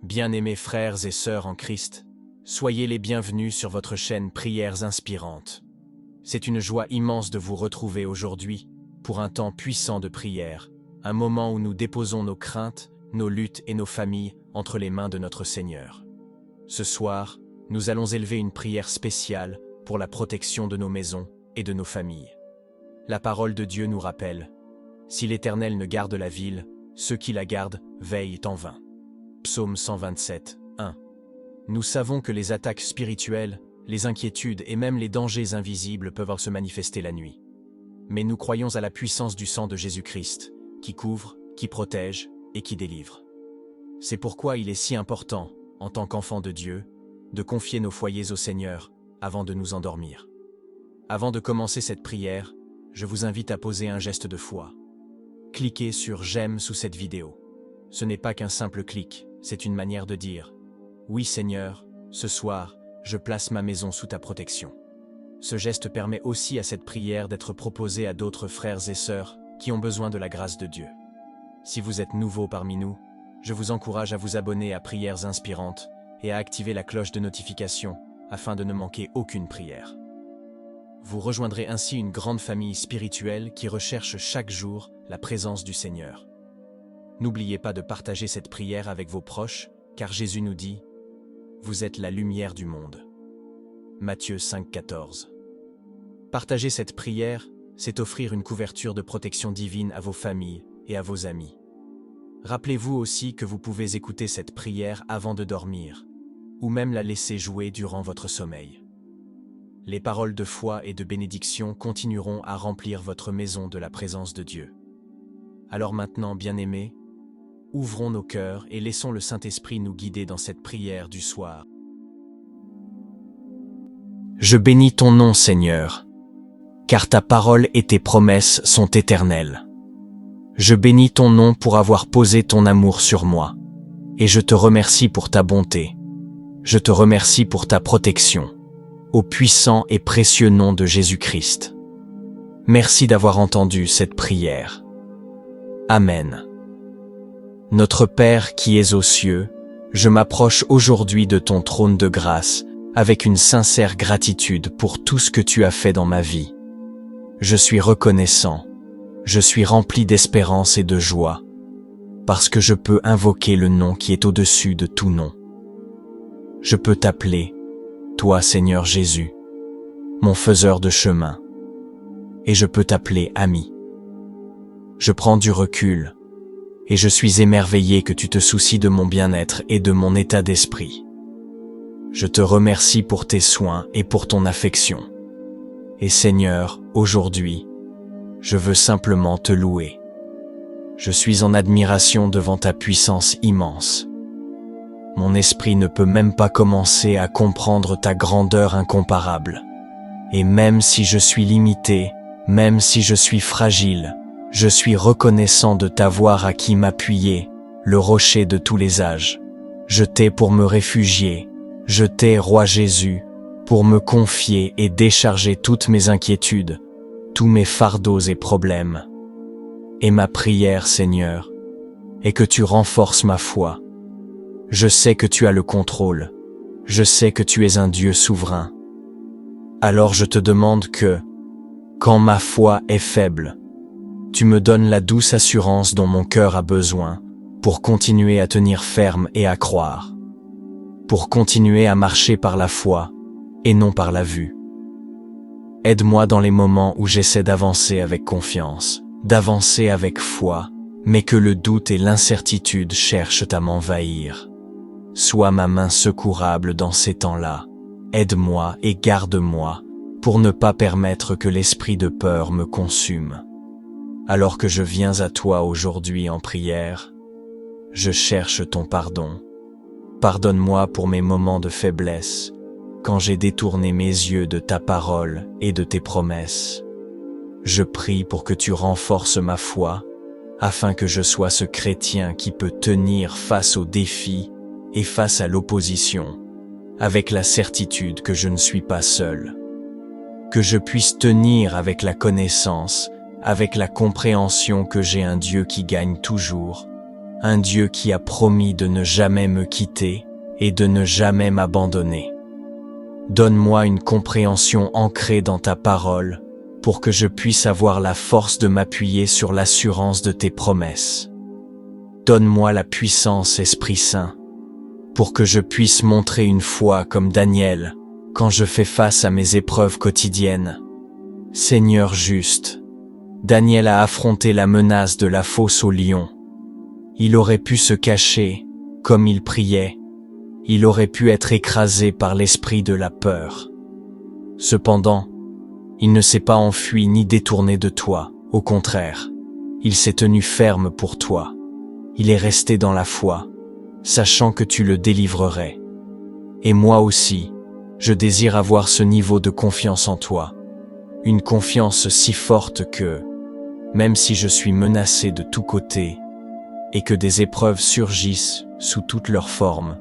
Bien-aimés frères et sœurs en Christ, soyez les bienvenus sur votre chaîne Prières Inspirantes. C'est une joie immense de vous retrouver aujourd'hui pour un temps puissant de prière, un moment où nous déposons nos craintes, nos luttes et nos familles entre les mains de notre Seigneur. Ce soir, nous allons élever une prière spéciale pour la protection de nos maisons et de nos familles. La parole de Dieu nous rappelle « Si l'Éternel ne garde la ville, ceux qui la gardent veillent en vain ». Psaume 127, 1. Nous savons que les attaques spirituelles, les inquiétudes et même les dangers invisibles peuvent se manifester la nuit. Mais nous croyons à la puissance du sang de Jésus-Christ, qui couvre, qui protège et qui délivre. C'est pourquoi il est si important, en tant qu'enfants de Dieu, de confier nos foyers au Seigneur avant de nous endormir. Avant de commencer cette prière, je vous invite à poser un geste de foi. Cliquez sur « J'aime » sous cette vidéo. Ce n'est pas qu'un simple clic, c'est une manière de dire « Oui Seigneur, ce soir, je place ma maison sous ta protection ». Ce geste permet aussi à cette prière d'être proposée à d'autres frères et sœurs qui ont besoin de la grâce de Dieu. Si vous êtes nouveau parmi nous, je vous encourage à vous abonner à Prières Inspirantes et à activer la cloche de notification afin de ne manquer aucune prière. Vous rejoindrez ainsi une grande famille spirituelle qui recherche chaque jour la présence du Seigneur. N'oubliez pas de partager cette prière avec vos proches, car Jésus nous dit « Vous êtes la lumière du monde ». Matthieu 5,14. Partager cette prière, c'est offrir une couverture de protection divine à vos familles et à vos amis. Rappelez-vous aussi que vous pouvez écouter cette prière avant de dormir, ou même la laisser jouer durant votre sommeil. Les paroles de foi et de bénédiction continueront à remplir votre maison de la présence de Dieu. Alors maintenant, bien-aimés, ouvrons nos cœurs et laissons le Saint-Esprit nous guider dans cette prière du soir. Je bénis ton nom, Seigneur, car ta parole et tes promesses sont éternelles. Je bénis ton nom pour avoir posé ton amour sur moi, et je te remercie pour ta bonté. Je te remercie pour ta protection, au puissant et précieux nom de Jésus-Christ. Merci d'avoir entendu cette prière. Amen. Notre Père qui es aux cieux, je m'approche aujourd'hui de ton trône de grâce avec une sincère gratitude pour tout ce que tu as fait dans ma vie. Je suis reconnaissant, je suis rempli d'espérance et de joie, parce que je peux invoquer le nom qui est au-dessus de tout nom. Je peux t'appeler, toi Seigneur Jésus, mon faiseur de chemin, et je peux t'appeler ami. Je prends du recul, et je suis émerveillé que tu te soucies de mon bien-être et de mon état d'esprit. Je te remercie pour tes soins et pour ton affection. Et Seigneur, aujourd'hui, je veux simplement te louer. Je suis en admiration devant ta puissance immense. Mon esprit ne peut même pas commencer à comprendre ta grandeur incomparable. Et même si je suis limité, même si je suis fragile, je suis reconnaissant de t'avoir à qui m'appuyer, le rocher de tous les âges. Je t'ai pour me réfugier, je t'ai, Roi Jésus, pour me confier et décharger toutes mes inquiétudes, tous mes fardeaux et problèmes. Et ma prière, Seigneur, est que tu renforces ma foi. Je sais que tu as le contrôle, je sais que tu es un Dieu souverain. Alors je te demande que, quand ma foi est faible, tu me donnes la douce assurance dont mon cœur a besoin pour continuer à tenir ferme et à croire, pour continuer à marcher par la foi et non par la vue. Aide-moi dans les moments où j'essaie d'avancer avec confiance, d'avancer avec foi, mais que le doute et l'incertitude cherchent à m'envahir. Sois ma main secourable dans ces temps-là. Aide-moi et garde-moi pour ne pas permettre que l'esprit de peur me consume. Alors que je viens à toi aujourd'hui en prière, je cherche ton pardon. Pardonne-moi pour mes moments de faiblesse, quand j'ai détourné mes yeux de ta parole et de tes promesses. Je prie pour que tu renforces ma foi, afin que je sois ce chrétien qui peut tenir face aux défis et face à l'opposition, avec la certitude que je ne suis pas seul. Que je puisse tenir avec la connaissance, avec la compréhension que j'ai un Dieu qui gagne toujours, un Dieu qui a promis de ne jamais me quitter et de ne jamais m'abandonner. Donne-moi une compréhension ancrée dans ta parole pour que je puisse avoir la force de m'appuyer sur l'assurance de tes promesses. Donne-moi la puissance, Esprit Saint, pour que je puisse montrer une foi comme Daniel quand je fais face à mes épreuves quotidiennes. Seigneur juste, Daniel a affronté la menace de la fosse au lion. Il aurait pu se cacher, comme il priait. Il aurait pu être écrasé par l'esprit de la peur. Cependant, il ne s'est pas enfui ni détourné de toi. Au contraire, il s'est tenu ferme pour toi. Il est resté dans la foi, sachant que tu le délivrerais. Et moi aussi, je désire avoir ce niveau de confiance en toi. Une confiance si forte que, même si je suis menacé de tous côtés, et que des épreuves surgissent sous toutes leurs formes,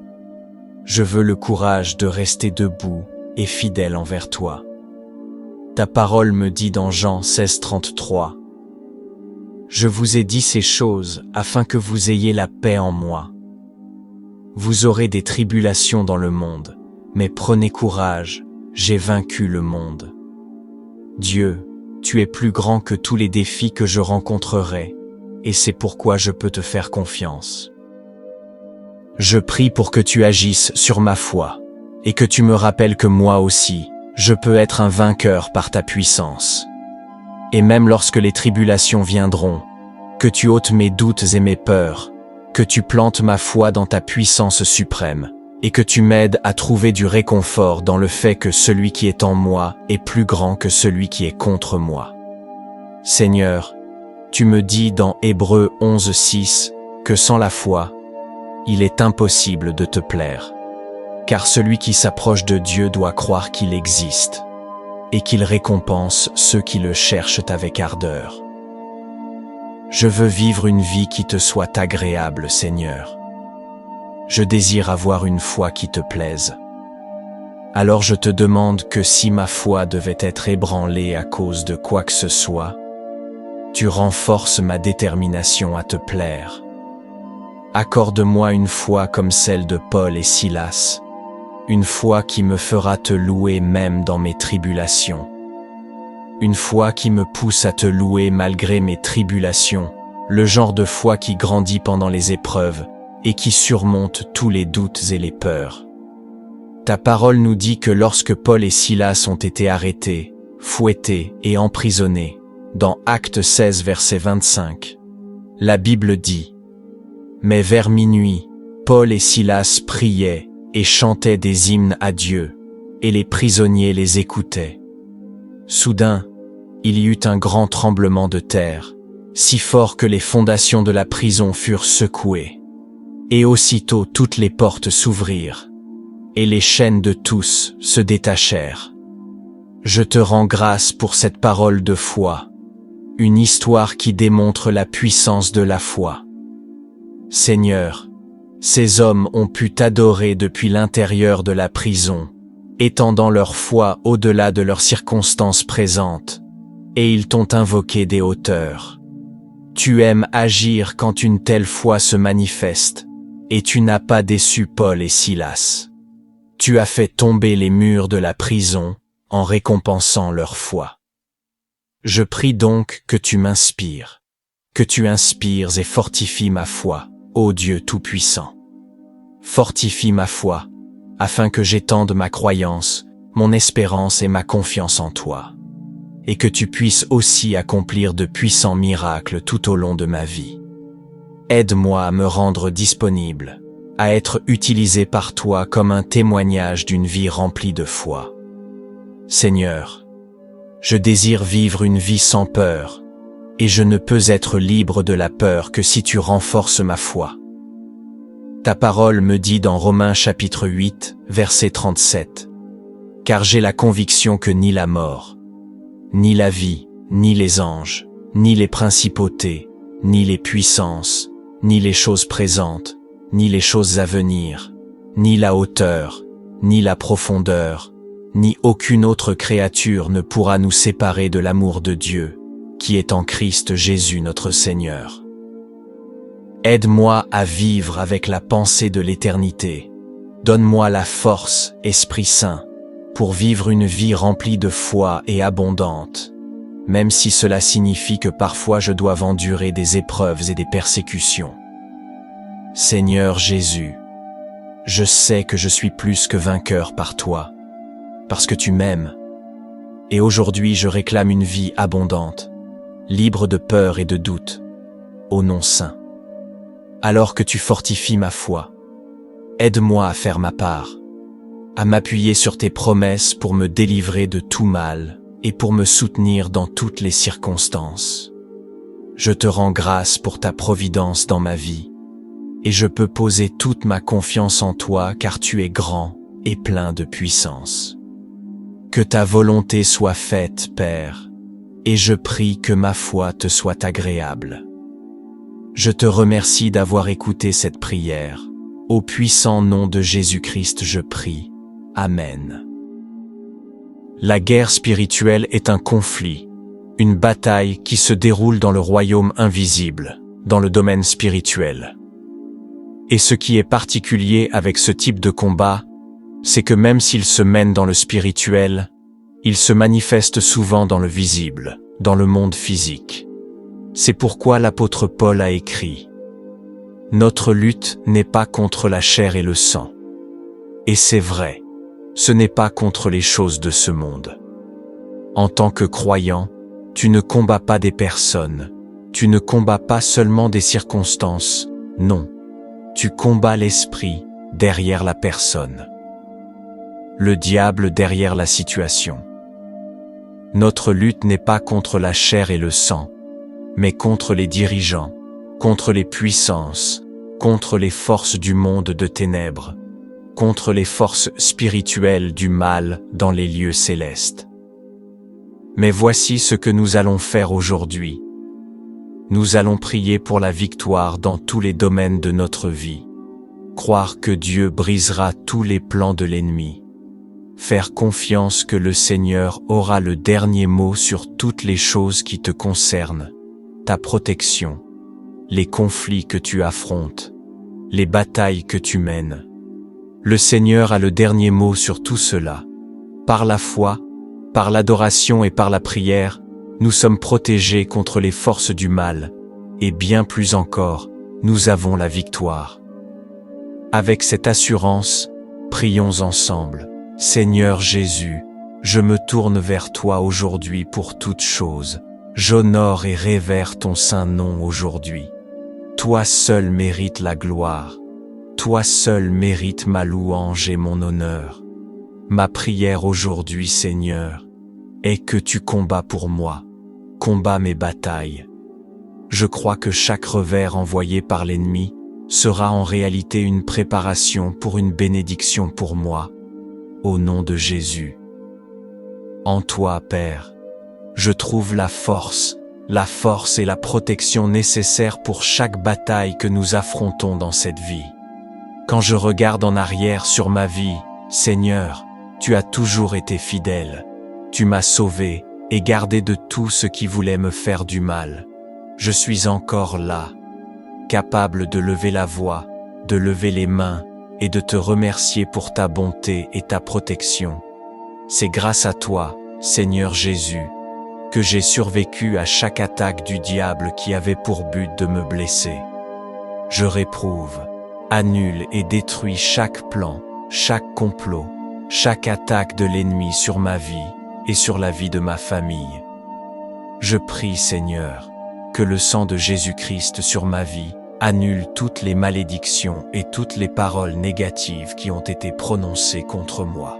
je veux le courage de rester debout et fidèle envers toi. Ta parole me dit dans Jean 16:33, « Je vous ai dit ces choses afin que vous ayez la paix en moi. Vous aurez des tribulations dans le monde, mais prenez courage, j'ai vaincu le monde. » Dieu, tu es plus grand que tous les défis que je rencontrerai, et c'est pourquoi je peux te faire confiance. Je prie pour que tu agisses sur ma foi, et que tu me rappelles que moi aussi, je peux être un vainqueur par ta puissance. Et même lorsque les tribulations viendront, que tu ôtes mes doutes et mes peurs, que tu plantes ma foi dans ta puissance suprême, et que tu m'aides à trouver du réconfort dans le fait que celui qui est en moi est plus grand que celui qui est contre moi. Seigneur, tu me dis dans Hébreux 11:6 que sans la foi, il est impossible de te plaire, car celui qui s'approche de Dieu doit croire qu'il existe, et qu'il récompense ceux qui le cherchent avec ardeur. Je veux vivre une vie qui te soit agréable, Seigneur. Je désire avoir une foi qui te plaise. Alors je te demande que si ma foi devait être ébranlée à cause de quoi que ce soit, tu renforces ma détermination à te plaire. Accorde-moi une foi comme celle de Paul et Silas, une foi qui me fera te louer même dans mes tribulations. Une foi qui me pousse à te louer malgré mes tribulations, le genre de foi qui grandit pendant les épreuves et qui surmonte tous les doutes et les peurs. Ta parole nous dit que lorsque Paul et Silas ont été arrêtés, fouettés et emprisonnés, dans Actes 16 verset 25, la Bible dit « Mais vers minuit, Paul et Silas priaient et chantaient des hymnes à Dieu, et les prisonniers les écoutaient. Soudain, il y eut un grand tremblement de terre, si fort que les fondations de la prison furent secouées. Et aussitôt toutes les portes s'ouvrirent, et les chaînes de tous se détachèrent. Je te rends grâce pour cette parole de foi, une histoire qui démontre la puissance de la foi. Seigneur, ces hommes ont pu t'adorer depuis l'intérieur de la prison, étendant leur foi au-delà de leurs circonstances présentes, et ils t'ont invoqué des hauteurs. Tu aimes agir quand une telle foi se manifeste, et tu n'as pas déçu Paul et Silas. Tu as fait tomber les murs de la prison en récompensant leur foi. Je prie donc que tu m'inspires, que tu inspires et fortifies ma foi, ô Dieu Tout-Puissant. Fortifie ma foi, afin que j'étende ma croyance, mon espérance et ma confiance en toi, et que tu puisses aussi accomplir de puissants miracles tout au long de ma vie. Aide-moi à me rendre disponible, à être utilisé par toi comme un témoignage d'une vie remplie de foi. Seigneur, je désire vivre une vie sans peur, et je ne peux être libre de la peur que si tu renforces ma foi. Ta parole me dit dans Romains chapitre 8, verset 37, « Car j'ai la conviction que ni la mort, ni la vie, ni les anges, ni les principautés, ni les puissances, ni les choses présentes, ni les choses à venir, ni la hauteur, ni la profondeur, ni aucune autre créature ne pourra nous séparer de l'amour de Dieu, qui est en Christ Jésus notre Seigneur. » Aide-moi à vivre avec la pensée de l'éternité. Donne-moi la force, Esprit Saint, pour vivre une vie remplie de foi et abondante, même si cela signifie que parfois je dois endurer des épreuves et des persécutions. Seigneur Jésus, je sais que je suis plus que vainqueur par toi, parce que tu m'aimes. Et aujourd'hui je réclame une vie abondante, libre de peur et de doute, au nom saint. Alors que tu fortifies ma foi, aide-moi à faire ma part, à m'appuyer sur tes promesses pour me délivrer de tout mal et pour me soutenir dans toutes les circonstances. Je te rends grâce pour ta providence dans ma vie, et je peux poser toute ma confiance en toi car tu es grand et plein de puissance. Que ta volonté soit faite, Père, et je prie que ma foi te soit agréable. Je te remercie d'avoir écouté cette prière. Au puissant nom de Jésus-Christ je prie. Amen. La guerre spirituelle est un conflit, une bataille qui se déroule dans le royaume invisible, dans le domaine spirituel. Et ce qui est particulier avec ce type de combat, c'est que même s'il se mène dans le spirituel, il se manifeste souvent dans le visible, dans le monde physique. C'est pourquoi l'apôtre Paul a écrit « Notre lutte n'est pas contre la chair et le sang. » Et c'est vrai, ce n'est pas contre les choses de ce monde. En tant que croyant, tu ne combats pas des personnes, tu ne combats pas seulement des circonstances, non. Tu combats l'esprit derrière la personne. Le diable derrière la situation. Notre lutte n'est pas contre la chair et le sang, mais contre les dirigeants, contre les puissances, contre les forces du monde de ténèbres, contre les forces spirituelles du mal dans les lieux célestes. Mais voici ce que nous allons faire aujourd'hui. Nous allons prier pour la victoire dans tous les domaines de notre vie. Croire que Dieu brisera tous les plans de l'ennemi. Faire confiance que le Seigneur aura le dernier mot sur toutes les choses qui te concernent, ta protection, les conflits que tu affrontes, les batailles que tu mènes. Le Seigneur a le dernier mot sur tout cela. Par la foi, par l'adoration et par la prière, nous sommes protégés contre les forces du mal, et bien plus encore, nous avons la victoire. Avec cette assurance, prions ensemble. Seigneur Jésus, je me tourne vers toi aujourd'hui pour toutes choses. J'honore et révère ton saint nom aujourd'hui. Toi seul mérites la gloire. Toi seul mérites ma louange et mon honneur. Ma prière aujourd'hui, Seigneur, est que tu combats pour moi. Combats mes batailles. Je crois que chaque revers envoyé par l'ennemi sera en réalité une préparation pour une bénédiction pour moi. Au nom de Jésus. En toi, Père, je trouve la force et la protection nécessaires pour chaque bataille que nous affrontons dans cette vie. Quand je regarde en arrière sur ma vie, Seigneur, tu as toujours été fidèle. Tu m'as sauvé et gardé de tout ce qui voulait me faire du mal. Je suis encore là, capable de lever la voix, de lever les mains et de te remercier pour ta bonté et ta protection. C'est grâce à toi, Seigneur Jésus, que j'ai survécu à chaque attaque du diable qui avait pour but de me blesser. Je réprouve, annule et détruis chaque plan, chaque complot, chaque attaque de l'ennemi sur ma vie et sur la vie de ma famille. Je prie, Seigneur, que le sang de Jésus-Christ sur ma vie annule toutes les malédictions et toutes les paroles négatives qui ont été prononcées contre moi.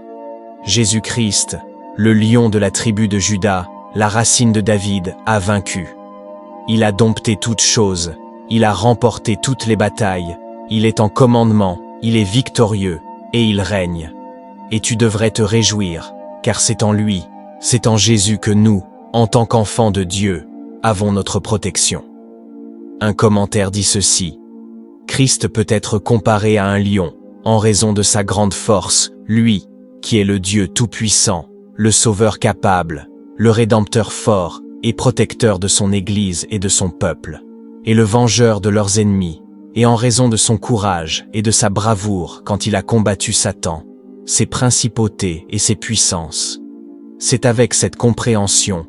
Jésus-Christ, le lion de la tribu de Juda, la racine de David, a vaincu. Il a dompté toutes choses, il a remporté toutes les batailles, il est en commandement, il est victorieux, et il règne. Et tu devrais te réjouir, car c'est en lui, c'est en Jésus que nous, en tant qu'enfants de Dieu, avons notre protection. Un commentaire dit ceci. Christ peut être comparé à un lion, en raison de sa grande force, lui, qui est le Dieu tout-puissant, le Sauveur capable, le Rédempteur fort et protecteur de son Église et de son peuple, et le vengeur de leurs ennemis, et en raison de son courage et de sa bravoure quand il a combattu Satan, ses principautés et ses puissances. C'est avec cette compréhension,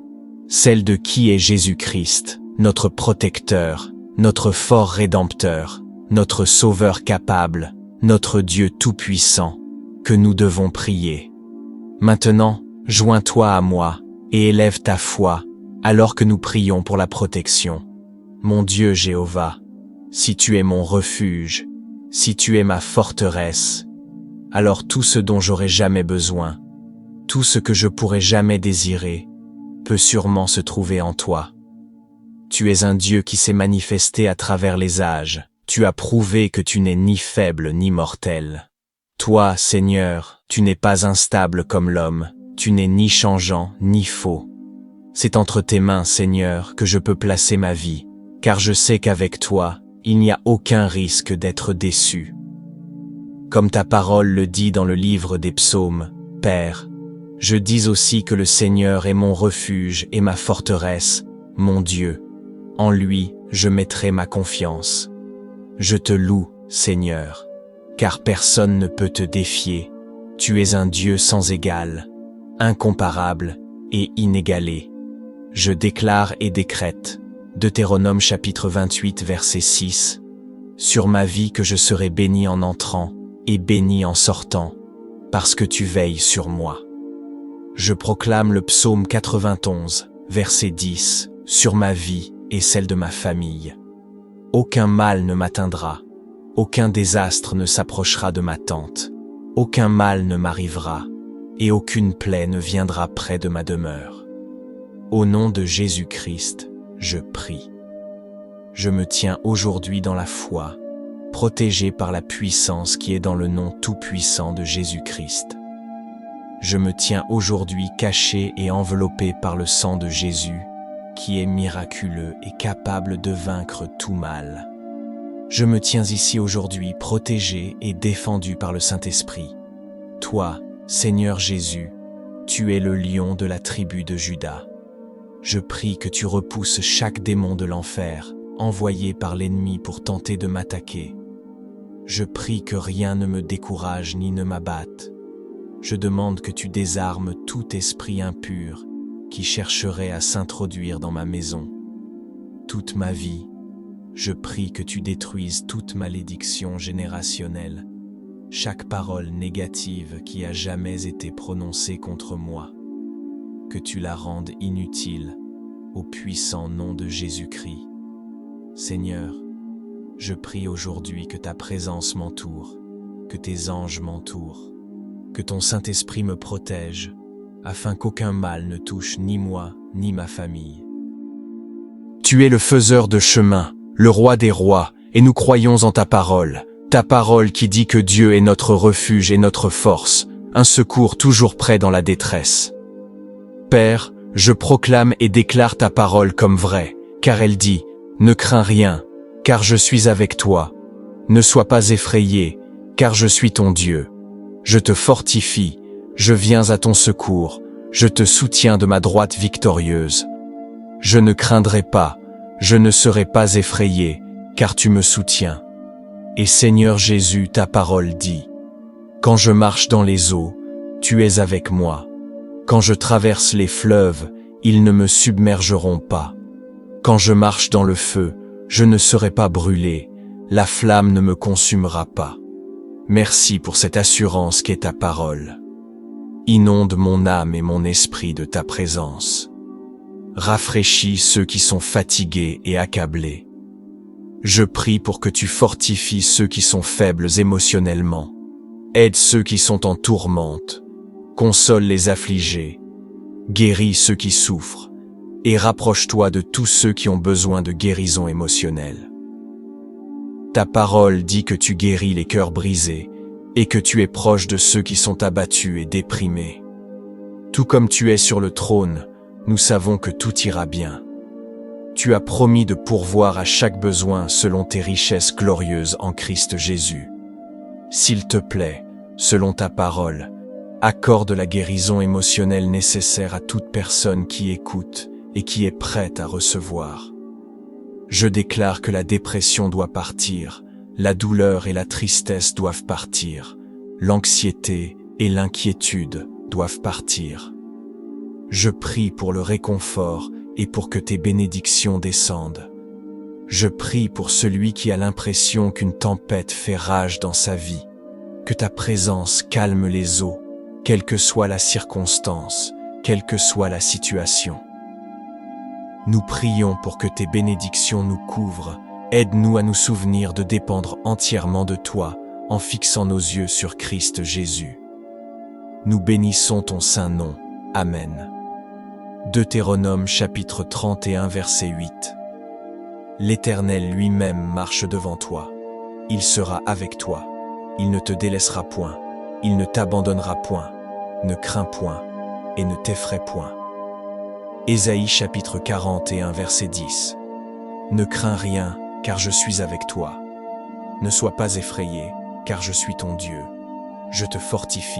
celle de qui est Jésus-Christ, notre protecteur, notre fort rédempteur, notre sauveur capable, notre Dieu tout-puissant, que nous devons prier. Maintenant, joins-toi à moi et élève ta foi, alors que nous prions pour la protection. Mon Dieu Jéhovah, si tu es mon refuge, si tu es ma forteresse, alors tout ce dont j'aurai jamais besoin, tout ce que je pourrai jamais désirer, peut sûrement se trouver en toi. Tu es un Dieu qui s'est manifesté à travers les âges, tu as prouvé que tu n'es ni faible ni mortel. Toi, Seigneur, tu n'es pas instable comme l'homme, tu n'es ni changeant ni faux. C'est entre tes mains, Seigneur, que je peux placer ma vie, car je sais qu'avec toi, il n'y a aucun risque d'être déçu. Comme ta parole le dit dans le livre des psaumes, Père, je dis aussi que le Seigneur est mon refuge et ma forteresse, mon Dieu. En lui, je mettrai ma confiance. Je te loue, Seigneur, car personne ne peut te défier. Tu es un Dieu sans égal, incomparable et inégalé. Je déclare et décrète, Deutéronome chapitre 28 verset 6, sur ma vie que je serai béni en entrant et béni en sortant, parce que tu veilles sur moi. Je proclame le psaume 91, verset 10, sur ma vie et celle de ma famille. Aucun mal ne m'atteindra, aucun désastre ne s'approchera de ma tente, aucun mal ne m'arrivera, et aucune plaie ne viendra près de ma demeure. Au nom de Jésus-Christ, je prie. Je me tiens aujourd'hui dans la foi, protégé par la puissance qui est dans le nom tout-puissant de Jésus-Christ. Je me tiens aujourd'hui caché et enveloppé par le sang de Jésus, qui est miraculeux et capable de vaincre tout mal. Je me tiens ici aujourd'hui protégé et défendu par le Saint-Esprit. Toi, Seigneur Jésus, tu es le lion de la tribu de Juda. Je prie que tu repousses chaque démon de l'enfer, envoyé par l'ennemi pour tenter de m'attaquer. Je prie que rien ne me décourage ni ne m'abatte. Je demande que tu désarmes tout esprit impur qui chercherait à s'introduire dans ma maison. Toute ma vie, je prie que tu détruises toute malédiction générationnelle, chaque parole négative qui a jamais été prononcée contre moi, que tu la rendes inutile au puissant nom de Jésus-Christ. Seigneur, je prie aujourd'hui que ta présence m'entoure, que tes anges m'entourent, que ton Saint-Esprit me protège, afin qu'aucun mal ne touche ni moi, ni ma famille. Tu es le faiseur de chemin, le roi des rois, et nous croyons en ta parole qui dit que Dieu est notre refuge et notre force, un secours toujours prêt dans la détresse. Père, je proclame et déclare ta parole comme vraie, car elle dit, ne crains rien, car je suis avec toi. Ne sois pas effrayé, car je suis ton Dieu. Je te fortifie, je viens à ton secours, je te soutiens de ma droite victorieuse. Je ne craindrai pas, je ne serai pas effrayé, car tu me soutiens. Et Seigneur Jésus, ta parole dit, quand je marche dans les eaux, tu es avec moi. Quand je traverse les fleuves, ils ne me submergeront pas. Quand je marche dans le feu, je ne serai pas brûlé, la flamme ne me consumera pas. Merci pour cette assurance qu'est ta parole. Inonde mon âme et mon esprit de ta présence. Rafraîchis ceux qui sont fatigués et accablés. Je prie pour que tu fortifies ceux qui sont faibles émotionnellement. Aide ceux qui sont en tourmente. Console les affligés. Guéris ceux qui souffrent. Et rapproche-toi de tous ceux qui ont besoin de guérison émotionnelle. Ta parole dit que tu guéris les cœurs brisés et que tu es proche de ceux qui sont abattus et déprimés. Tout comme tu es sur le trône, nous savons que tout ira bien. Tu as promis de pourvoir à chaque besoin selon tes richesses glorieuses en Christ Jésus. S'il te plaît, selon ta parole, accorde la guérison émotionnelle nécessaire à toute personne qui écoute et qui est prête à recevoir. Je déclare que la dépression doit partir, La douleur et la tristesse doivent partir. L'anxiété et l'inquiétude doivent partir. Je prie pour le réconfort et pour que tes bénédictions descendent. Je prie pour celui qui a l'impression qu'une tempête fait rage dans sa vie, que ta présence calme les eaux, quelle que soit la circonstance, quelle que soit la situation. Nous prions pour que tes bénédictions nous couvrent. Aide-nous à nous souvenir de dépendre entièrement de toi en fixant nos yeux sur Christ Jésus. Nous bénissons ton saint nom. Amen. Deutéronome chapitre 31 verset 8. L'Éternel lui-même marche devant toi. Il sera avec toi. Il ne te délaissera point. Il ne t'abandonnera point. Ne crains point et ne t'effraie point. Ésaïe chapitre 41 verset 10. Ne crains rien, car je suis avec toi. Ne sois pas effrayé, car je suis ton Dieu. Je te fortifie,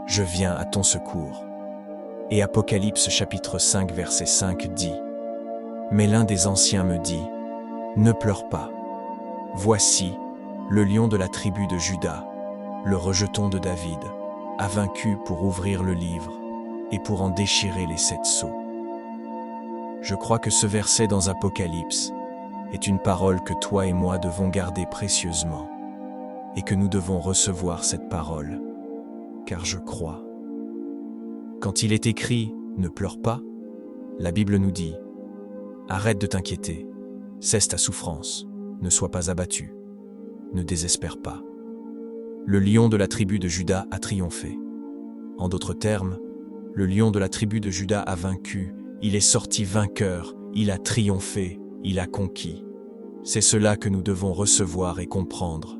je viens à ton secours. Et Apocalypse chapitre 5 verset 5 dit: Mais l'un des anciens me dit: Ne pleure pas. Voici, le lion de la tribu de Juda, le rejeton de David, a vaincu pour ouvrir le livre et pour en déchirer les 7 sceaux. Je crois que ce verset dans Apocalypse est une parole que toi et moi devons garder précieusement et que nous devons recevoir cette parole, car je crois. Quand il est écrit « Ne pleure pas », la Bible nous dit « Arrête de t'inquiéter, cesse ta souffrance, ne sois pas abattu, ne désespère pas. Le lion de la tribu de Juda a triomphé. » En d'autres termes, le lion de la tribu de Juda a vaincu, il est sorti vainqueur, il a triomphé, il a conquis. C'est cela que nous devons recevoir et comprendre.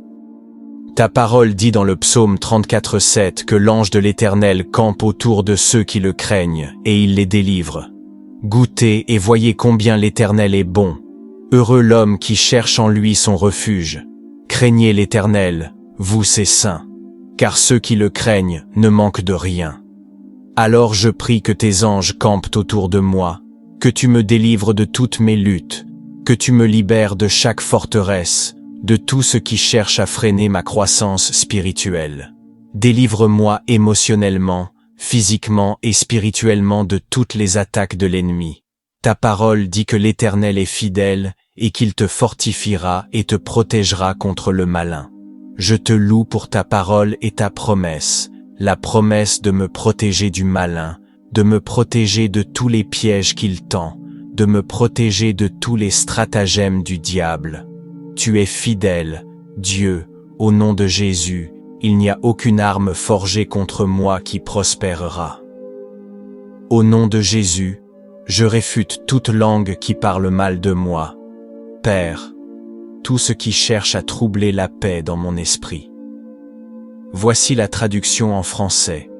Ta parole dit dans le psaume 34:7 que l'ange de l'Éternel campe autour de ceux qui le craignent et il les délivre. Goûtez et voyez combien l'Éternel est bon. Heureux l'homme qui cherche en lui son refuge. Craignez l'Éternel, vous ses saints, car ceux qui le craignent ne manquent de rien. Alors je prie que tes anges campent autour de moi, que tu me délivres de toutes mes luttes, que tu me libères de chaque forteresse, de tout ce qui cherche à freiner ma croissance spirituelle. Délivre-moi émotionnellement, physiquement et spirituellement de toutes les attaques de l'ennemi. Ta parole dit que l'Éternel est fidèle et qu'il te fortifiera et te protégera contre le malin. Je te loue pour ta parole et ta promesse, la promesse de me protéger du malin, de me protéger de tous les pièges qu'il tend, de me protéger de tous les stratagèmes du diable. Tu es fidèle, Dieu, au nom de Jésus, il n'y a aucune arme forgée contre moi qui prospérera. Au nom de Jésus, je réfute toute langue qui parle mal de moi. Père, tout ce qui cherche à troubler la paix dans mon esprit. Voici la traduction en français.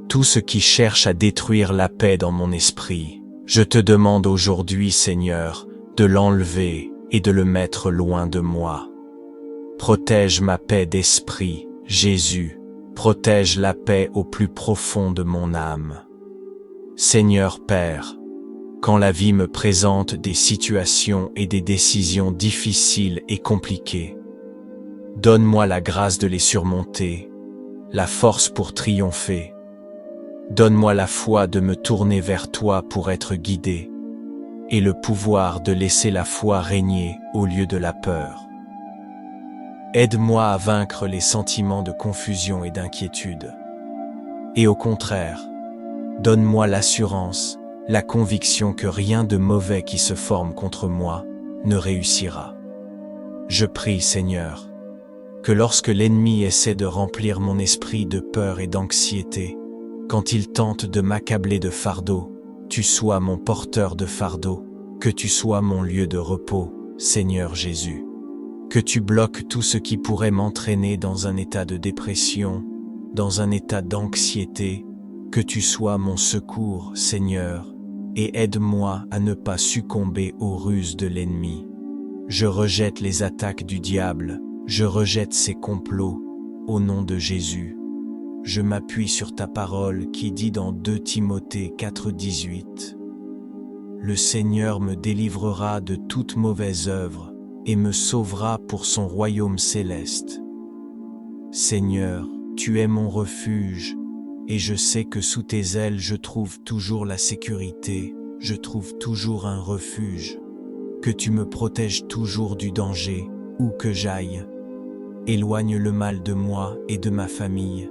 Tout ce qui cherche à détruire la paix dans mon esprit, je te demande aujourd'hui, Seigneur, de l'enlever et de le mettre loin de moi. Protège ma paix d'esprit, Jésus, protège la paix au plus profond de mon âme. Seigneur Père, quand la vie me présente des situations et des décisions difficiles et compliquées, donne-moi la grâce de les surmonter, la force pour triompher. Donne-moi la foi de me tourner vers toi pour être guidé, et le pouvoir de laisser la foi régner au lieu de la peur. Aide-moi à vaincre les sentiments de confusion et d'inquiétude. Et au contraire, donne-moi l'assurance, la conviction que rien de mauvais qui se forme contre moi ne réussira. Je prie, Seigneur, que lorsque l'ennemi essaie de remplir mon esprit de peur et d'anxiété, quand il tente de m'accabler de fardeau, tu sois mon porteur de fardeau, que tu sois mon lieu de repos, Seigneur Jésus. Que tu bloques tout ce qui pourrait m'entraîner dans un état de dépression, dans un état d'anxiété, que tu sois mon secours, Seigneur, et aide-moi à ne pas succomber aux ruses de l'ennemi. Je rejette les attaques du diable, je rejette ses complots, au nom de Jésus. Je m'appuie sur ta parole qui dit dans 2 Timothée 4,18 « Le Seigneur me délivrera de toute mauvaise œuvre et me sauvera pour son royaume céleste. Seigneur, tu es mon refuge, et je sais que sous tes ailes je trouve toujours la sécurité, je trouve toujours un refuge, que tu me protèges toujours du danger, où que j'aille. Éloigne le mal de moi et de ma famille.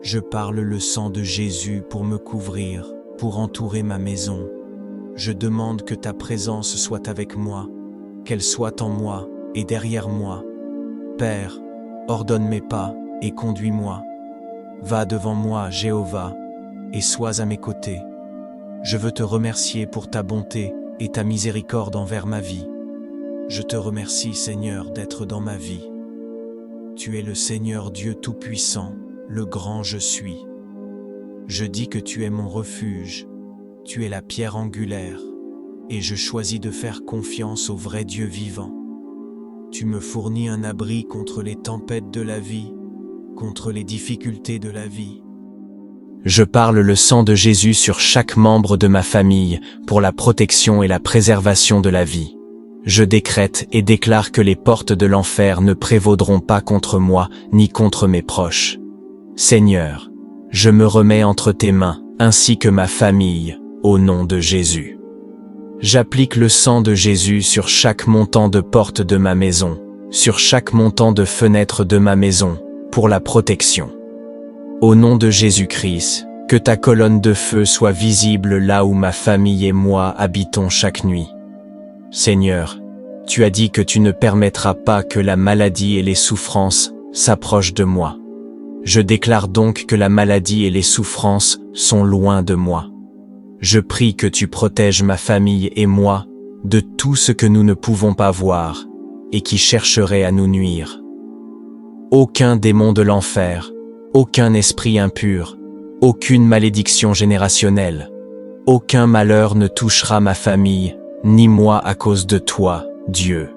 Je parle le sang de Jésus pour me couvrir, pour entourer ma maison. Je demande que ta présence soit avec moi, qu'elle soit en moi et derrière moi. Père, ordonne mes pas et conduis-moi. Va devant moi, Jéhovah, et sois à mes côtés. Je veux te remercier pour ta bonté et ta miséricorde envers ma vie. Je te remercie, Seigneur, d'être dans ma vie. Tu es le Seigneur Dieu Tout-Puissant, le grand je suis. Je dis que tu es mon refuge, tu es la pierre angulaire, et je choisis de faire confiance au vrai Dieu vivant. Tu me fournis un abri contre les tempêtes de la vie, contre les difficultés de la vie. Je parle le sang de Jésus sur chaque membre de ma famille pour la protection et la préservation de la vie. Je décrète et déclare que les portes de l'enfer ne prévaudront pas contre moi ni contre mes proches. Seigneur, je me remets entre tes mains, ainsi que ma famille, au nom de Jésus. J'applique le sang de Jésus sur chaque montant de porte de ma maison, sur chaque montant de fenêtre de ma maison, pour la protection. Au nom de Jésus-Christ, que ta colonne de feu soit visible là où ma famille et moi habitons chaque nuit. Seigneur, tu as dit que tu ne permettras pas que la maladie et les souffrances s'approchent de moi. Je déclare donc que la maladie et les souffrances sont loin de moi. Je prie que tu protèges ma famille et moi de tout ce que nous ne pouvons pas voir et qui chercherait à nous nuire. Aucun démon de l'enfer, aucun esprit impur, aucune malédiction générationnelle, aucun malheur ne touchera ma famille, ni moi à cause de toi, Dieu.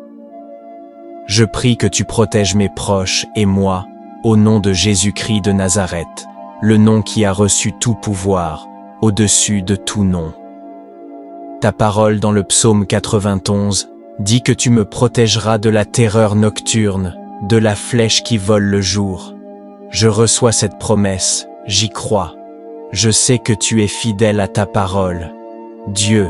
Je prie que tu protèges mes proches et moi, au nom de Jésus-Christ de Nazareth, le nom qui a reçu tout pouvoir, au-dessus de tout nom. Ta parole dans le psaume 91 dit que tu me protégeras de la terreur nocturne, de la flèche qui vole le jour. Je reçois cette promesse, j'y crois. Je sais que tu es fidèle à ta parole. Dieu,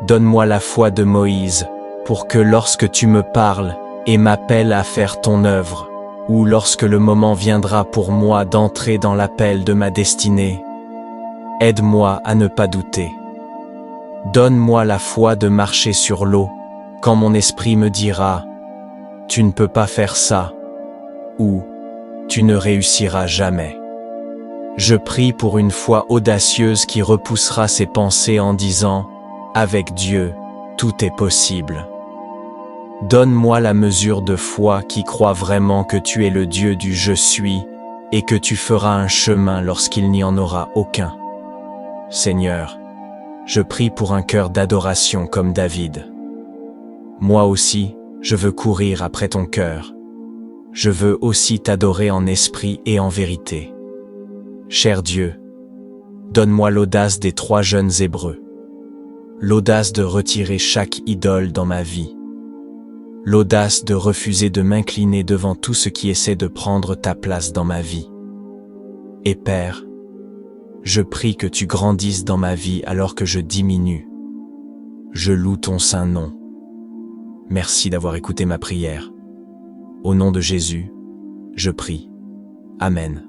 donne-moi la foi de Moïse, pour que lorsque tu me parles et m'appelles à faire ton œuvre, ou lorsque le moment viendra pour moi d'entrer dans l'appel de ma destinée, aide-moi à ne pas douter. Donne-moi la foi de marcher sur l'eau, quand mon esprit me dira « Tu ne peux pas faire ça » ou « Tu ne réussiras jamais ». Je prie pour une foi audacieuse qui repoussera ces pensées en disant « Avec Dieu, tout est possible ». Donne-moi la mesure de foi qui croit vraiment que tu es le Dieu du « Je suis » et que tu feras un chemin lorsqu'il n'y en aura aucun. Seigneur, je prie pour un cœur d'adoration comme David. Moi aussi, je veux courir après ton cœur. Je veux aussi t'adorer en esprit et en vérité. Cher Dieu, donne-moi l'audace des 3 jeunes Hébreux, l'audace de retirer chaque idole dans ma vie, l'audace de refuser de m'incliner devant tout ce qui essaie de prendre ta place dans ma vie. Et Père, je prie que tu grandisses dans ma vie alors que je diminue. Je loue ton saint nom. Merci d'avoir écouté ma prière. Au nom de Jésus, je prie. Amen.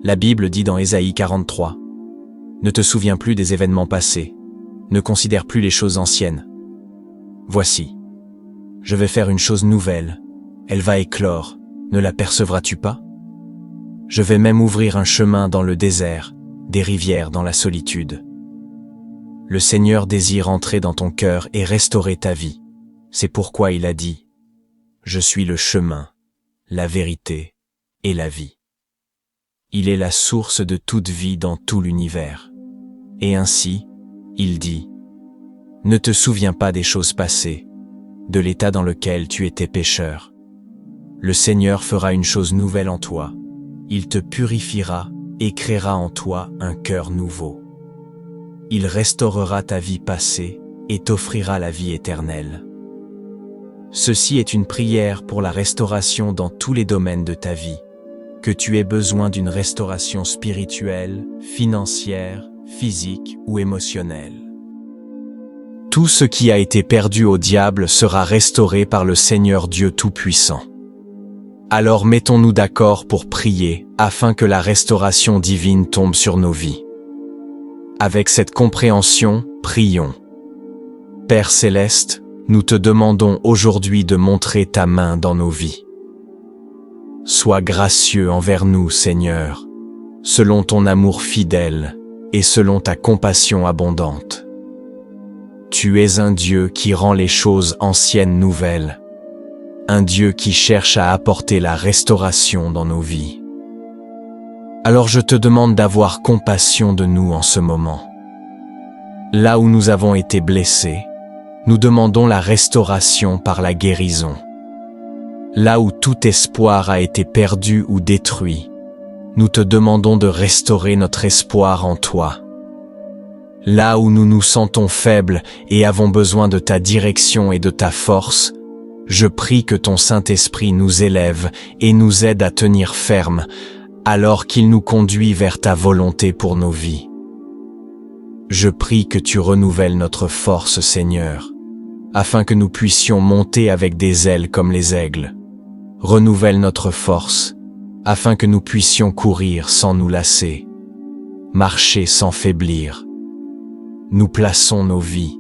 La Bible dit dans Ésaïe 43, « Ne te souviens plus des événements passés, ne considère plus les choses anciennes. Voici, je vais faire une chose nouvelle, elle va éclore, ne l'apercevras-tu pas? Je vais même ouvrir un chemin dans le désert, des rivières dans la solitude. Le Seigneur désire entrer dans ton cœur et restaurer ta vie. C'est pourquoi il a dit, « Je suis le chemin, la vérité et la vie. » Il est la source de toute vie dans tout l'univers. Et ainsi, il dit, « Ne te souviens pas des choses passées, de l'état dans lequel tu étais pécheur. Le Seigneur fera une chose nouvelle en toi. Il te purifiera et créera en toi un cœur nouveau. Il restaurera ta vie passée et t'offrira la vie éternelle. » Ceci est une prière pour la restauration dans tous les domaines de ta vie. Que tu aies besoin d'une restauration spirituelle, financière, physique ou émotionnelle. Tout ce qui a été perdu au diable sera restauré par le Seigneur Dieu Tout-Puissant. Alors mettons-nous d'accord pour prier afin que la restauration divine tombe sur nos vies. Avec cette compréhension, prions. Père Céleste, nous te demandons aujourd'hui de montrer ta main dans nos vies. Sois gracieux envers nous, Seigneur, selon ton amour fidèle et selon ta compassion abondante. Tu es un Dieu qui rend les choses anciennes nouvelles, un Dieu qui cherche à apporter la restauration dans nos vies. Alors je te demande d'avoir compassion de nous en ce moment. Là où nous avons été blessés, nous demandons la restauration par la guérison. Là où tout espoir a été perdu ou détruit, nous te demandons de restaurer notre espoir en toi. Là où nous nous sentons faibles et avons besoin de ta direction et de ta force, je prie que ton Saint-Esprit nous élève et nous aide à tenir ferme, alors qu'il nous conduit vers ta volonté pour nos vies. Je prie que tu renouvelles notre force, Seigneur, afin que nous puissions monter avec des ailes comme les aigles. Renouvelle notre force, afin que nous puissions courir sans nous lasser, marcher sans faiblir. Nous plaçons nos vies.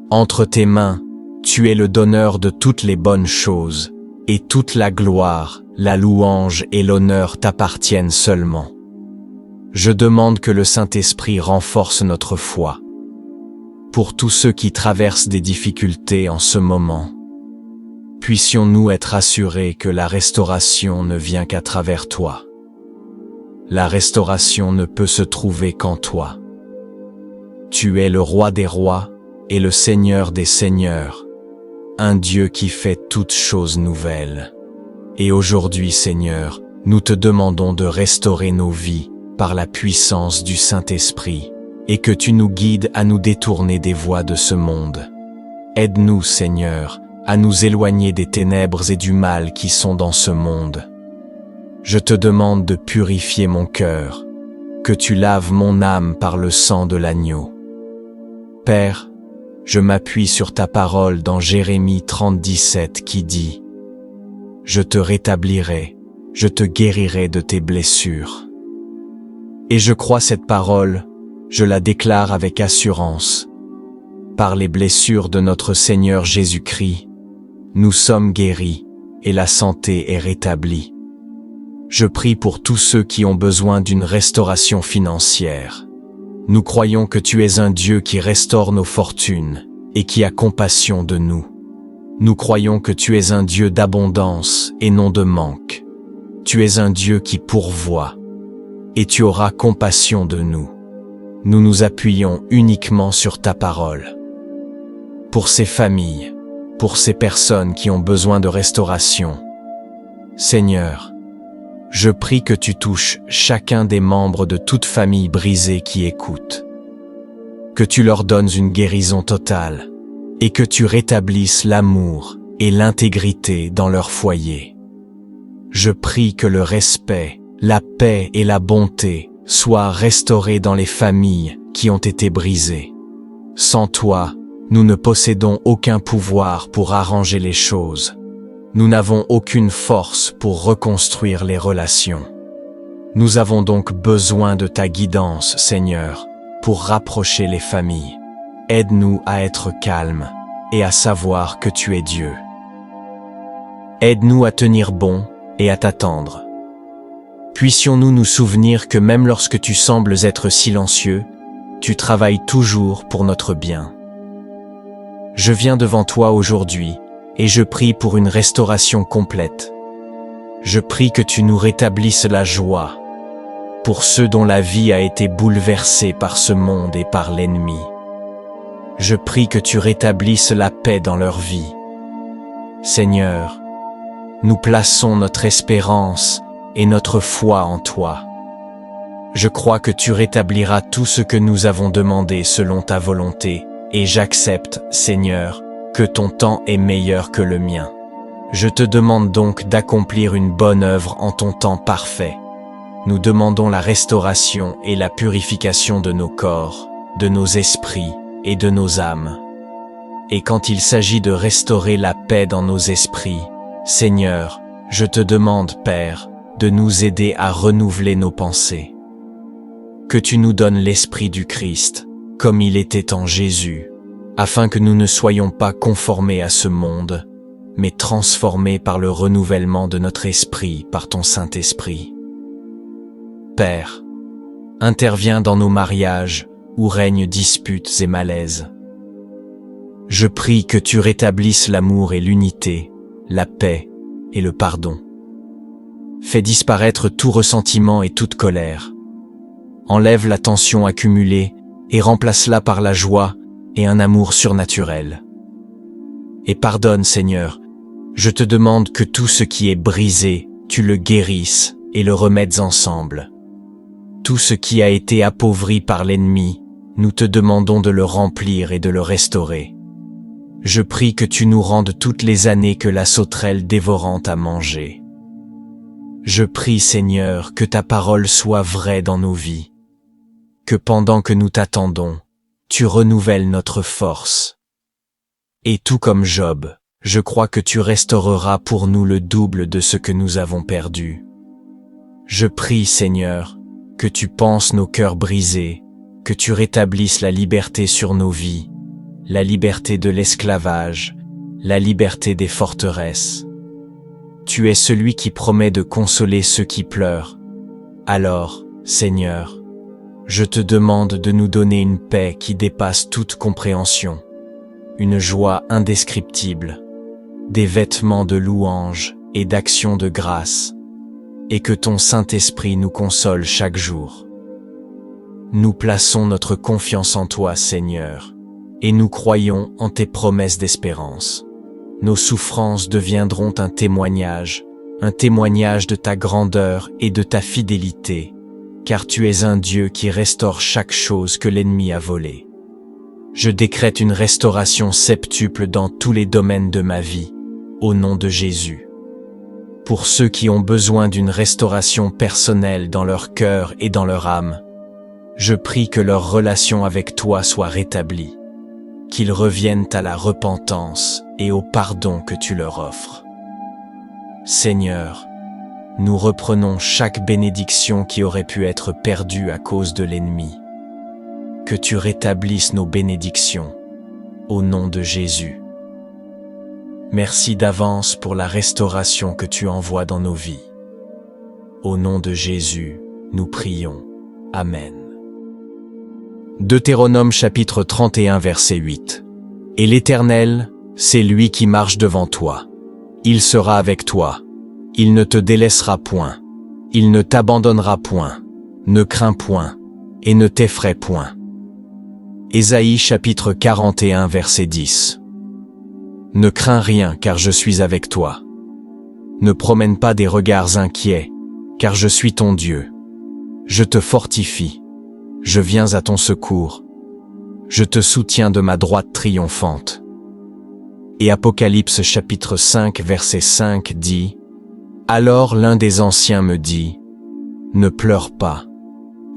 Entre tes mains, tu es le donneur de toutes les bonnes choses, et toute la gloire, la louange et l'honneur t'appartiennent seulement. Je demande que le Saint-Esprit renforce notre foi. Pour tous ceux qui traversent des difficultés en ce moment, puissions-nous être assurés que la restauration ne vient qu'à travers toi. La restauration ne peut se trouver qu'en toi. Tu es le roi des rois et le Seigneur des seigneurs, un Dieu qui fait toutes choses nouvelles. Et aujourd'hui, Seigneur, nous te demandons de restaurer nos vies par la puissance du Saint-Esprit et que tu nous guides à nous détourner des voies de ce monde. Aide-nous, Seigneur, à nous éloigner des ténèbres et du mal qui sont dans ce monde. Je te demande de purifier mon cœur, que tu laves mon âme par le sang de l'agneau. Père, je m'appuie sur ta parole dans Jérémie 30:17 qui dit « Je te rétablirai, je te guérirai de tes blessures. » Et je crois cette parole, je la déclare avec assurance. Par les blessures de notre Seigneur Jésus-Christ, nous sommes guéris et la santé est rétablie. Je prie pour tous ceux qui ont besoin d'une restauration financière. Nous croyons que tu es un Dieu qui restaure nos fortunes et qui a compassion de nous. Nous croyons que tu es un Dieu d'abondance et non de manque. Tu es un Dieu qui pourvoit et tu auras compassion de nous. Nous nous appuyons uniquement sur ta parole. Pour ces familles, pour ces personnes qui ont besoin de restauration, Seigneur, je prie que tu touches chacun des membres de toute famille brisée qui écoute. Que tu leur donnes une guérison totale et que tu rétablisses l'amour et l'intégrité dans leur foyer. Je prie que le respect, la paix et la bonté soient restaurés dans les familles qui ont été brisées. Sans toi, nous ne possédons aucun pouvoir pour arranger les choses. Nous n'avons aucune force pour reconstruire les relations. Nous avons donc besoin de ta guidance, Seigneur, pour rapprocher les familles. Aide-nous à être calmes et à savoir que tu es Dieu. Aide-nous à tenir bon et à t'attendre. Puissions-nous nous souvenir que même lorsque tu sembles être silencieux, tu travailles toujours pour notre bien. Je viens devant toi aujourd'hui et je prie pour une restauration complète. Je prie que tu nous rétablisses la joie pour ceux dont la vie a été bouleversée par ce monde et par l'ennemi. Je prie que tu rétablisses la paix dans leur vie. Seigneur, nous plaçons notre espérance et notre foi en toi. Je crois que tu rétabliras tout ce que nous avons demandé selon ta volonté, et j'accepte, Seigneur, que ton temps est meilleur que le mien. Je te demande donc d'accomplir une bonne œuvre en ton temps parfait. Nous demandons la restauration et la purification de nos corps, de nos esprits et de nos âmes. Et quand il s'agit de restaurer la paix dans nos esprits, Seigneur, je te demande, Père, de nous aider à renouveler nos pensées. Que tu nous donnes l'esprit du Christ, comme il était en Jésus, afin que nous ne soyons pas conformés à ce monde, mais transformés par le renouvellement de notre esprit par ton Saint-Esprit. Père, interviens dans nos mariages où règnent disputes et malaises. Je prie que tu rétablisses l'amour et l'unité, la paix et le pardon. Fais disparaître tout ressentiment et toute colère. Enlève la tension accumulée et remplace-la par la joie et un amour surnaturel. Et pardonne, Seigneur, je te demande que tout ce qui est brisé, tu le guérisses et le remettes ensemble. Tout ce qui a été appauvri par l'ennemi, nous te demandons de le remplir et de le restaurer. Je prie que tu nous rendes toutes les années que la sauterelle dévorante a mangées. Je prie, Seigneur, que ta parole soit vraie dans nos vies, que pendant que nous t'attendons, tu renouvelles notre force. Et tout comme Job, je crois que tu restaureras pour nous le double de ce que nous avons perdu. Je prie, Seigneur, que tu panses nos cœurs brisés, que tu rétablisses la liberté sur nos vies, la liberté de l'esclavage, la liberté des forteresses. Tu es celui qui promet de consoler ceux qui pleurent. Alors, Seigneur, je te demande de nous donner une paix qui dépasse toute compréhension, une joie indescriptible, des vêtements de louange et d'action de grâce, et que ton Saint-Esprit nous console chaque jour. Nous plaçons notre confiance en toi, Seigneur, et nous croyons en tes promesses d'espérance. Nos souffrances deviendront un témoignage de ta grandeur et de ta fidélité, car tu es un Dieu qui restaure chaque chose que l'ennemi a volée. Je décrète une restauration septuple dans tous les domaines de ma vie, au nom de Jésus. Pour ceux qui ont besoin d'une restauration personnelle dans leur cœur et dans leur âme, je prie que leur relation avec toi soit rétablie, qu'ils reviennent à la repentance et au pardon que tu leur offres. Seigneur, nous reprenons chaque bénédiction qui aurait pu être perdue à cause de l'ennemi. Que tu rétablisses nos bénédictions, au nom de Jésus. Merci d'avance pour la restauration que tu envoies dans nos vies. Au nom de Jésus, nous prions. Amen. Deutéronome chapitre 31 verset 8. Et l'Éternel, c'est lui qui marche devant toi. Il sera avec toi. Il ne te délaissera point. Il ne t'abandonnera point. Ne crains point. Et ne t'effraie point. Ésaïe chapitre 41 verset 10. Ne crains rien car je suis avec toi. Ne promène pas des regards inquiets, car je suis ton Dieu. Je te fortifie. Je viens à ton secours. Je te soutiens de ma droite triomphante. Et Apocalypse chapitre 5 verset 5 dit, « Alors l'un des anciens me dit, ne pleure pas.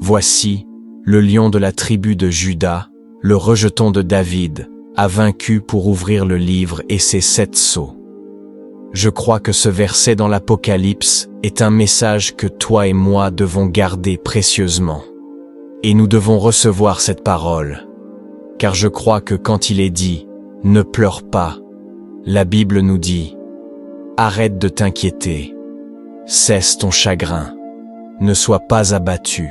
Voici, le lion de la tribu de Juda, le rejeton de David, a vaincu pour ouvrir le livre et ses 7 sceaux. » Je crois que ce verset dans l'Apocalypse est un message que toi et moi devons garder précieusement. Et nous devons recevoir cette parole, car je crois que quand il est dit « ne pleure pas », la Bible nous dit « arrête de t'inquiéter, cesse ton chagrin, ne sois pas abattu,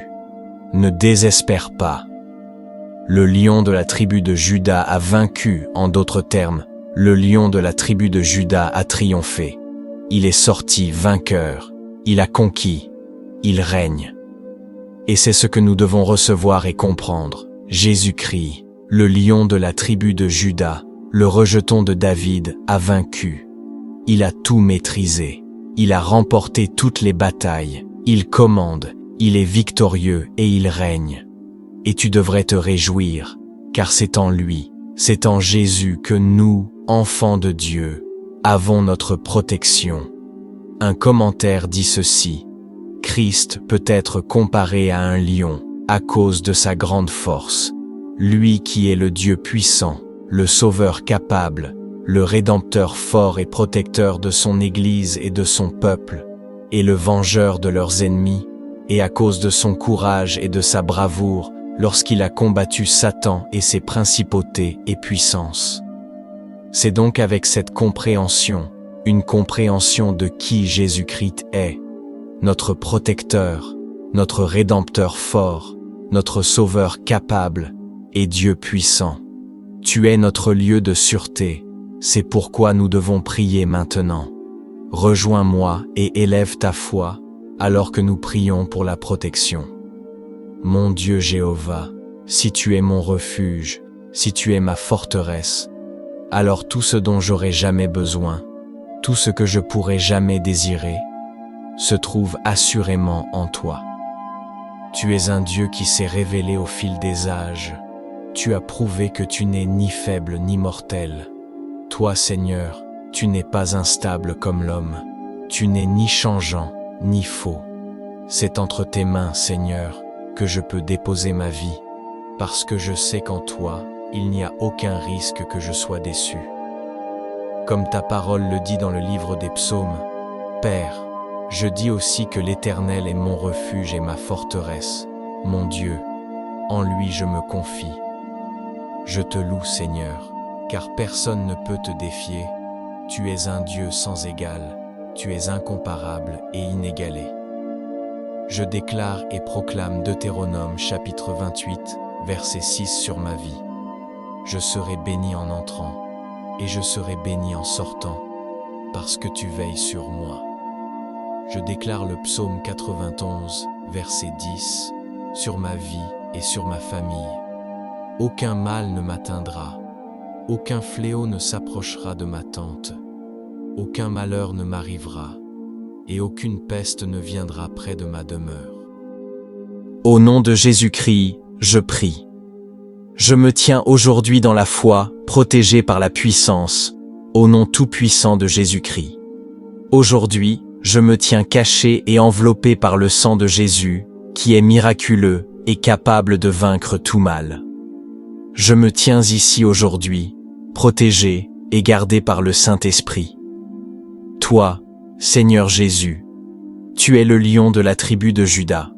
ne désespère pas. Le lion de la tribu de Juda a vaincu, en d'autres termes, le lion de la tribu de Juda a triomphé. Il est sorti vainqueur, il a conquis, il règne. » Et c'est ce que nous devons recevoir et comprendre. Jésus-Christ, le lion de la tribu de Juda, le rejeton de David, a vaincu. Il a tout maîtrisé. Il a remporté toutes les batailles. Il commande, il est victorieux et il règne. Et tu devrais te réjouir, car c'est en lui, c'est en Jésus que nous, enfants de Dieu, avons notre protection. Un commentaire dit ceci: Christ peut être comparé à un lion à cause de sa grande force, lui qui est le Dieu puissant, le Sauveur capable, le Rédempteur fort et protecteur de son Église et de son peuple, et le vengeur de leurs ennemis, et à cause de son courage et de sa bravoure, lorsqu'il a combattu Satan et ses principautés et puissances. C'est donc avec cette compréhension, une compréhension de qui Jésus-Christ est, notre protecteur, notre Rédempteur fort, notre Sauveur capable et Dieu puissant. Tu es notre lieu de sûreté, c'est pourquoi nous devons prier maintenant. Rejoins-moi et élève ta foi, alors que nous prions pour la protection. Mon Dieu Jéhovah, si tu es mon refuge, si tu es ma forteresse, alors tout ce dont j'aurai jamais besoin, tout ce que je pourrai jamais désirer, se trouve assurément en toi. Tu es un Dieu qui s'est révélé au fil des âges. Tu as prouvé que tu n'es ni faible ni mortel. Toi, Seigneur, tu n'es pas instable comme l'homme. Tu n'es ni changeant, ni faux. C'est entre tes mains, Seigneur, que je peux déposer ma vie, parce que je sais qu'en toi, il n'y a aucun risque que je sois déçu. Comme ta parole le dit dans le livre des psaumes, Père, je dis aussi que l'Éternel est mon refuge et ma forteresse, mon Dieu, en lui je me confie. Je te loue, Seigneur, car personne ne peut te défier. Tu es un Dieu sans égal, tu es incomparable et inégalé. Je déclare et proclame Deutéronome chapitre 28, verset 6 sur ma vie. Je serai béni en entrant, et je serai béni en sortant, parce que tu veilles sur moi. Je déclare le psaume 91, verset 10, sur ma vie et sur ma famille. Aucun mal ne m'atteindra, aucun fléau ne s'approchera de ma tente, aucun malheur ne m'arrivera, et aucune peste ne viendra près de ma demeure. Au nom de Jésus-Christ, je prie. Je me tiens aujourd'hui dans la foi, protégé par la puissance, au nom tout-puissant de Jésus-Christ. Aujourd'hui, je me tiens caché et enveloppé par le sang de Jésus, qui est miraculeux et capable de vaincre tout mal. Je me tiens ici aujourd'hui, protégé et gardé par le Saint-Esprit. Toi, Seigneur Jésus, tu es le lion de la tribu de Juda.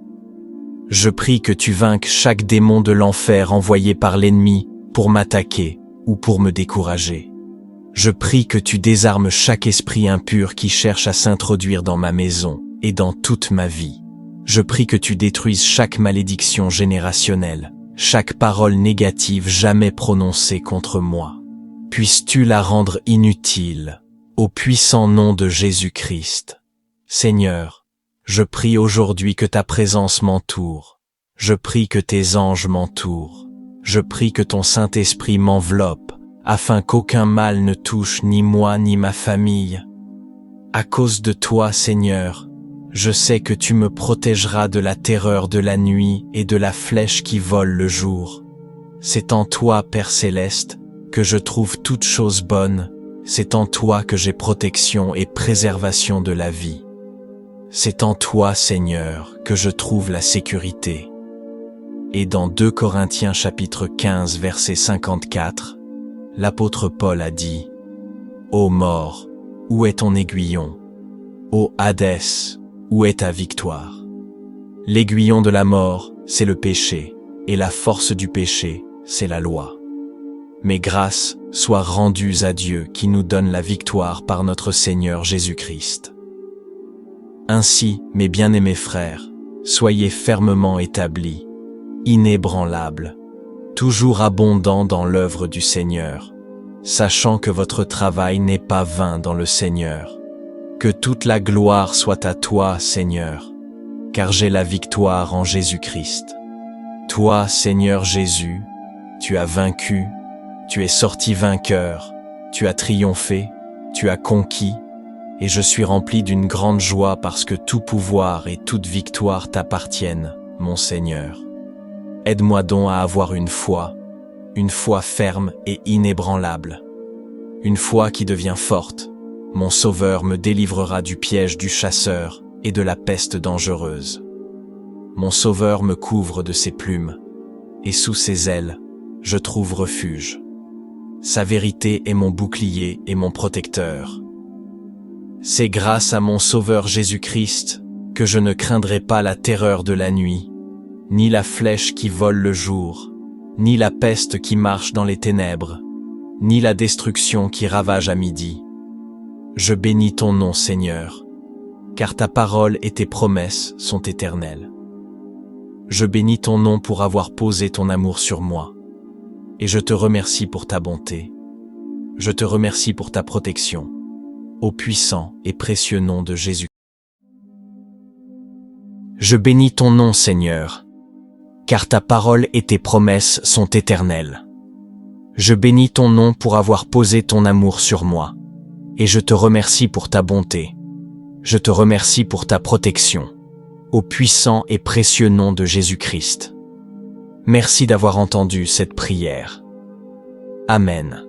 Je prie que tu vainques chaque démon de l'enfer envoyé par l'ennemi pour m'attaquer ou pour me décourager. Je prie que tu désarmes chaque esprit impur qui cherche à s'introduire dans ma maison et dans toute ma vie. Je prie que tu détruises chaque malédiction générationnelle, chaque parole négative jamais prononcée contre moi. Puisses-tu la rendre inutile, au puissant nom de Jésus-Christ. Seigneur, je prie aujourd'hui que ta présence m'entoure. Je prie que tes anges m'entourent. Je prie que ton Saint-Esprit m'enveloppe, afin qu'aucun mal ne touche ni moi ni ma famille. À cause de toi, Seigneur, je sais que tu me protégeras de la terreur de la nuit et de la flèche qui vole le jour. C'est en toi, Père Céleste, que je trouve toutes choses bonnes. C'est en toi que j'ai protection et préservation de la vie. C'est en toi, Seigneur, que je trouve la sécurité. Et dans 2 Corinthiens chapitre 15 verset 54, l'apôtre Paul a dit: Ô mort, où est ton aiguillon? Ô Hadès, où est ta victoire? L'aiguillon de la mort, c'est le péché, et la force du péché, c'est la loi. Mais grâce soient rendues à Dieu qui nous donne la victoire par notre Seigneur Jésus-Christ. Ainsi, mes bien-aimés frères, soyez fermement établis, inébranlables, toujours abondants dans l'œuvre du Seigneur, sachant que votre travail n'est pas vain dans le Seigneur. Que toute la gloire soit à toi, Seigneur, car j'ai la victoire en Jésus-Christ. Toi, Seigneur Jésus, tu as vaincu, tu es sorti vainqueur, tu as triomphé, tu as conquis, et je suis rempli d'une grande joie parce que tout pouvoir et toute victoire t'appartiennent, mon Seigneur. Aide-moi donc à avoir une foi ferme et inébranlable. une foi qui devient forte. Mon Sauveur me délivrera du piège du chasseur et de la peste dangereuse. Mon Sauveur me couvre de ses plumes, et sous ses ailes, je trouve refuge. Sa vérité est mon bouclier et mon protecteur. C'est grâce à mon Sauveur Jésus-Christ que je ne craindrai pas la terreur de la nuit, ni la flèche qui vole le jour, ni la peste qui marche dans les ténèbres, ni la destruction qui ravage à midi. Je bénis ton nom, Seigneur, car ta parole et tes promesses sont éternelles. Je bénis ton nom pour avoir posé ton amour sur moi, et je te remercie pour ta bonté. Je te remercie pour ta protection, au puissant et précieux nom de Jésus. Je bénis ton nom, Seigneur, car ta parole et tes promesses sont éternelles. Je bénis ton nom pour avoir posé ton amour sur moi, et je te remercie pour ta bonté. Je te remercie pour ta protection, au puissant et précieux nom de Jésus-Christ. Merci d'avoir entendu cette prière. Amen.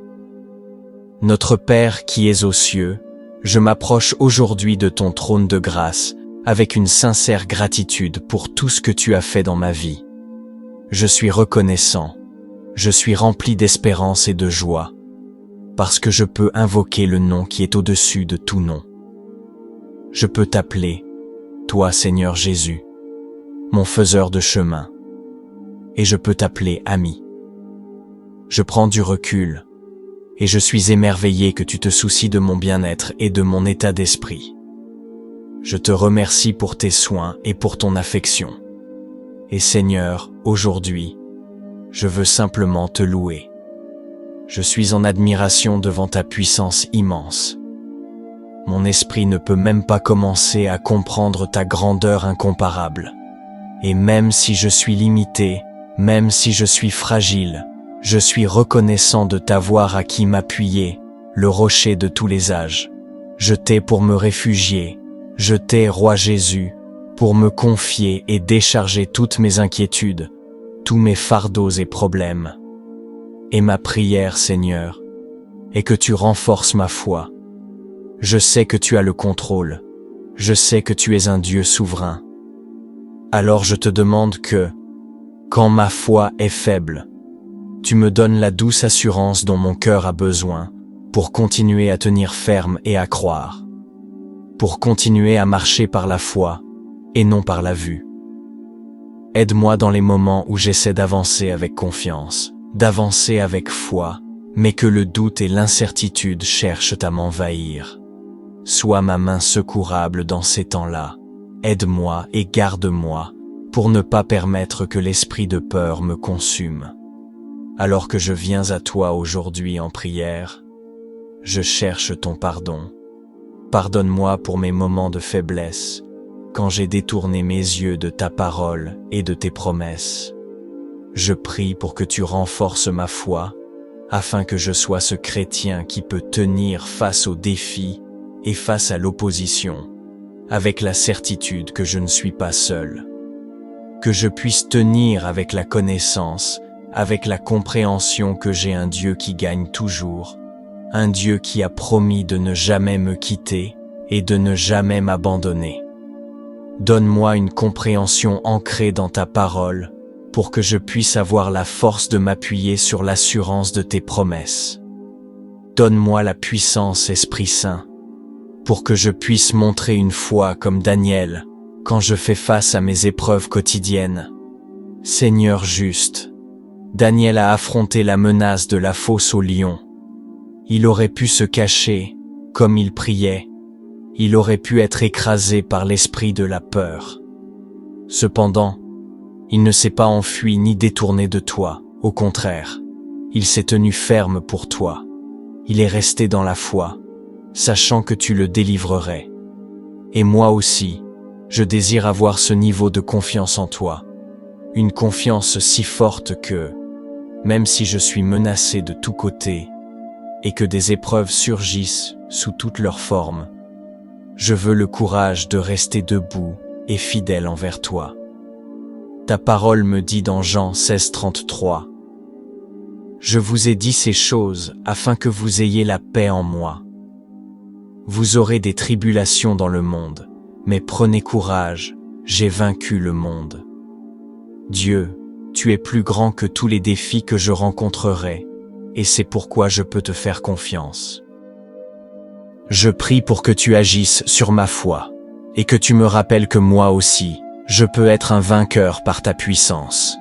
Notre Père qui es aux cieux, je m'approche aujourd'hui de ton trône de grâce avec une sincère gratitude pour tout ce que tu as fait dans ma vie. Je suis reconnaissant, je suis rempli d'espérance et de joie, parce que je peux invoquer le nom qui est au-dessus de tout nom. Je peux t'appeler, toi Seigneur Jésus, mon faiseur de chemin, et je peux t'appeler ami. Je prends du recul, et je suis émerveillé que tu te soucies de mon bien-être et de mon état d'esprit. Je te remercie pour tes soins et pour ton affection. Et Seigneur, aujourd'hui, je veux simplement te louer. Je suis en admiration devant ta puissance immense. Mon esprit ne peut même pas commencer à comprendre ta grandeur incomparable. Et même si je suis limité, même si je suis fragile, je suis reconnaissant de t'avoir à qui m'appuyer, le rocher de tous les âges. Je t'ai pour me réfugier, je t'ai, Roi Jésus, pour me confier et décharger toutes mes inquiétudes, tous mes fardeaux et problèmes. Et ma prière, Seigneur, est que tu renforces ma foi. Je sais que tu as le contrôle, je sais que tu es un Dieu souverain. Alors je te demande que, quand ma foi est faible, tu me donnes la douce assurance dont mon cœur a besoin pour continuer à tenir ferme et à croire, pour continuer à marcher par la foi et non par la vue. Aide-moi dans les moments où j'essaie d'avancer avec confiance, d'avancer avec foi, mais que le doute et l'incertitude cherchent à m'envahir. Sois ma main secourable dans ces temps-là. Aide-moi et garde-moi pour ne pas permettre que l'esprit de peur me consume. Alors que je viens à toi aujourd'hui en prière, je cherche ton pardon. Pardonne-moi pour mes moments de faiblesse, quand j'ai détourné mes yeux de ta parole et de tes promesses. Je prie pour que tu renforces ma foi, afin que je sois ce chrétien qui peut tenir face aux défis et face à l'opposition, avec la certitude que je ne suis pas seul. Que je puisse tenir avec la connaissance, avec la compréhension que j'ai un Dieu qui gagne toujours, un Dieu qui a promis de ne jamais me quitter et de ne jamais m'abandonner. Donne-moi une compréhension ancrée dans ta parole, pour que je puisse avoir la force de m'appuyer sur l'assurance de tes promesses. Donne-moi la puissance, Esprit Saint, pour que je puisse montrer une foi comme Daniel, quand je fais face à mes épreuves quotidiennes. Seigneur juste, Daniel a affronté la menace de la fosse au lion. Il aurait pu se cacher, comme il priait. Il aurait pu être écrasé par l'esprit de la peur. Cependant, il ne s'est pas enfui ni détourné de toi, au contraire, il s'est tenu ferme pour toi. Il est resté dans la foi, sachant que tu le délivrerais. Et moi aussi, je désire avoir ce niveau de confiance en toi, une confiance si forte que, même si je suis menacé de tous côtés, et que des épreuves surgissent sous toutes leurs formes, je veux le courage de rester debout et fidèle envers toi. Ta parole me dit dans Jean 16:33, Je vous ai dit ces choses afin que vous ayez la paix en moi. Vous aurez des tribulations dans le monde, mais prenez courage, j'ai vaincu le monde. Dieu, tu es plus grand que tous les défis que je rencontrerai, et c'est pourquoi je peux te faire confiance. Je prie pour que tu agisses sur ma foi, et que tu me rappelles que moi aussi, je peux être un vainqueur par ta puissance.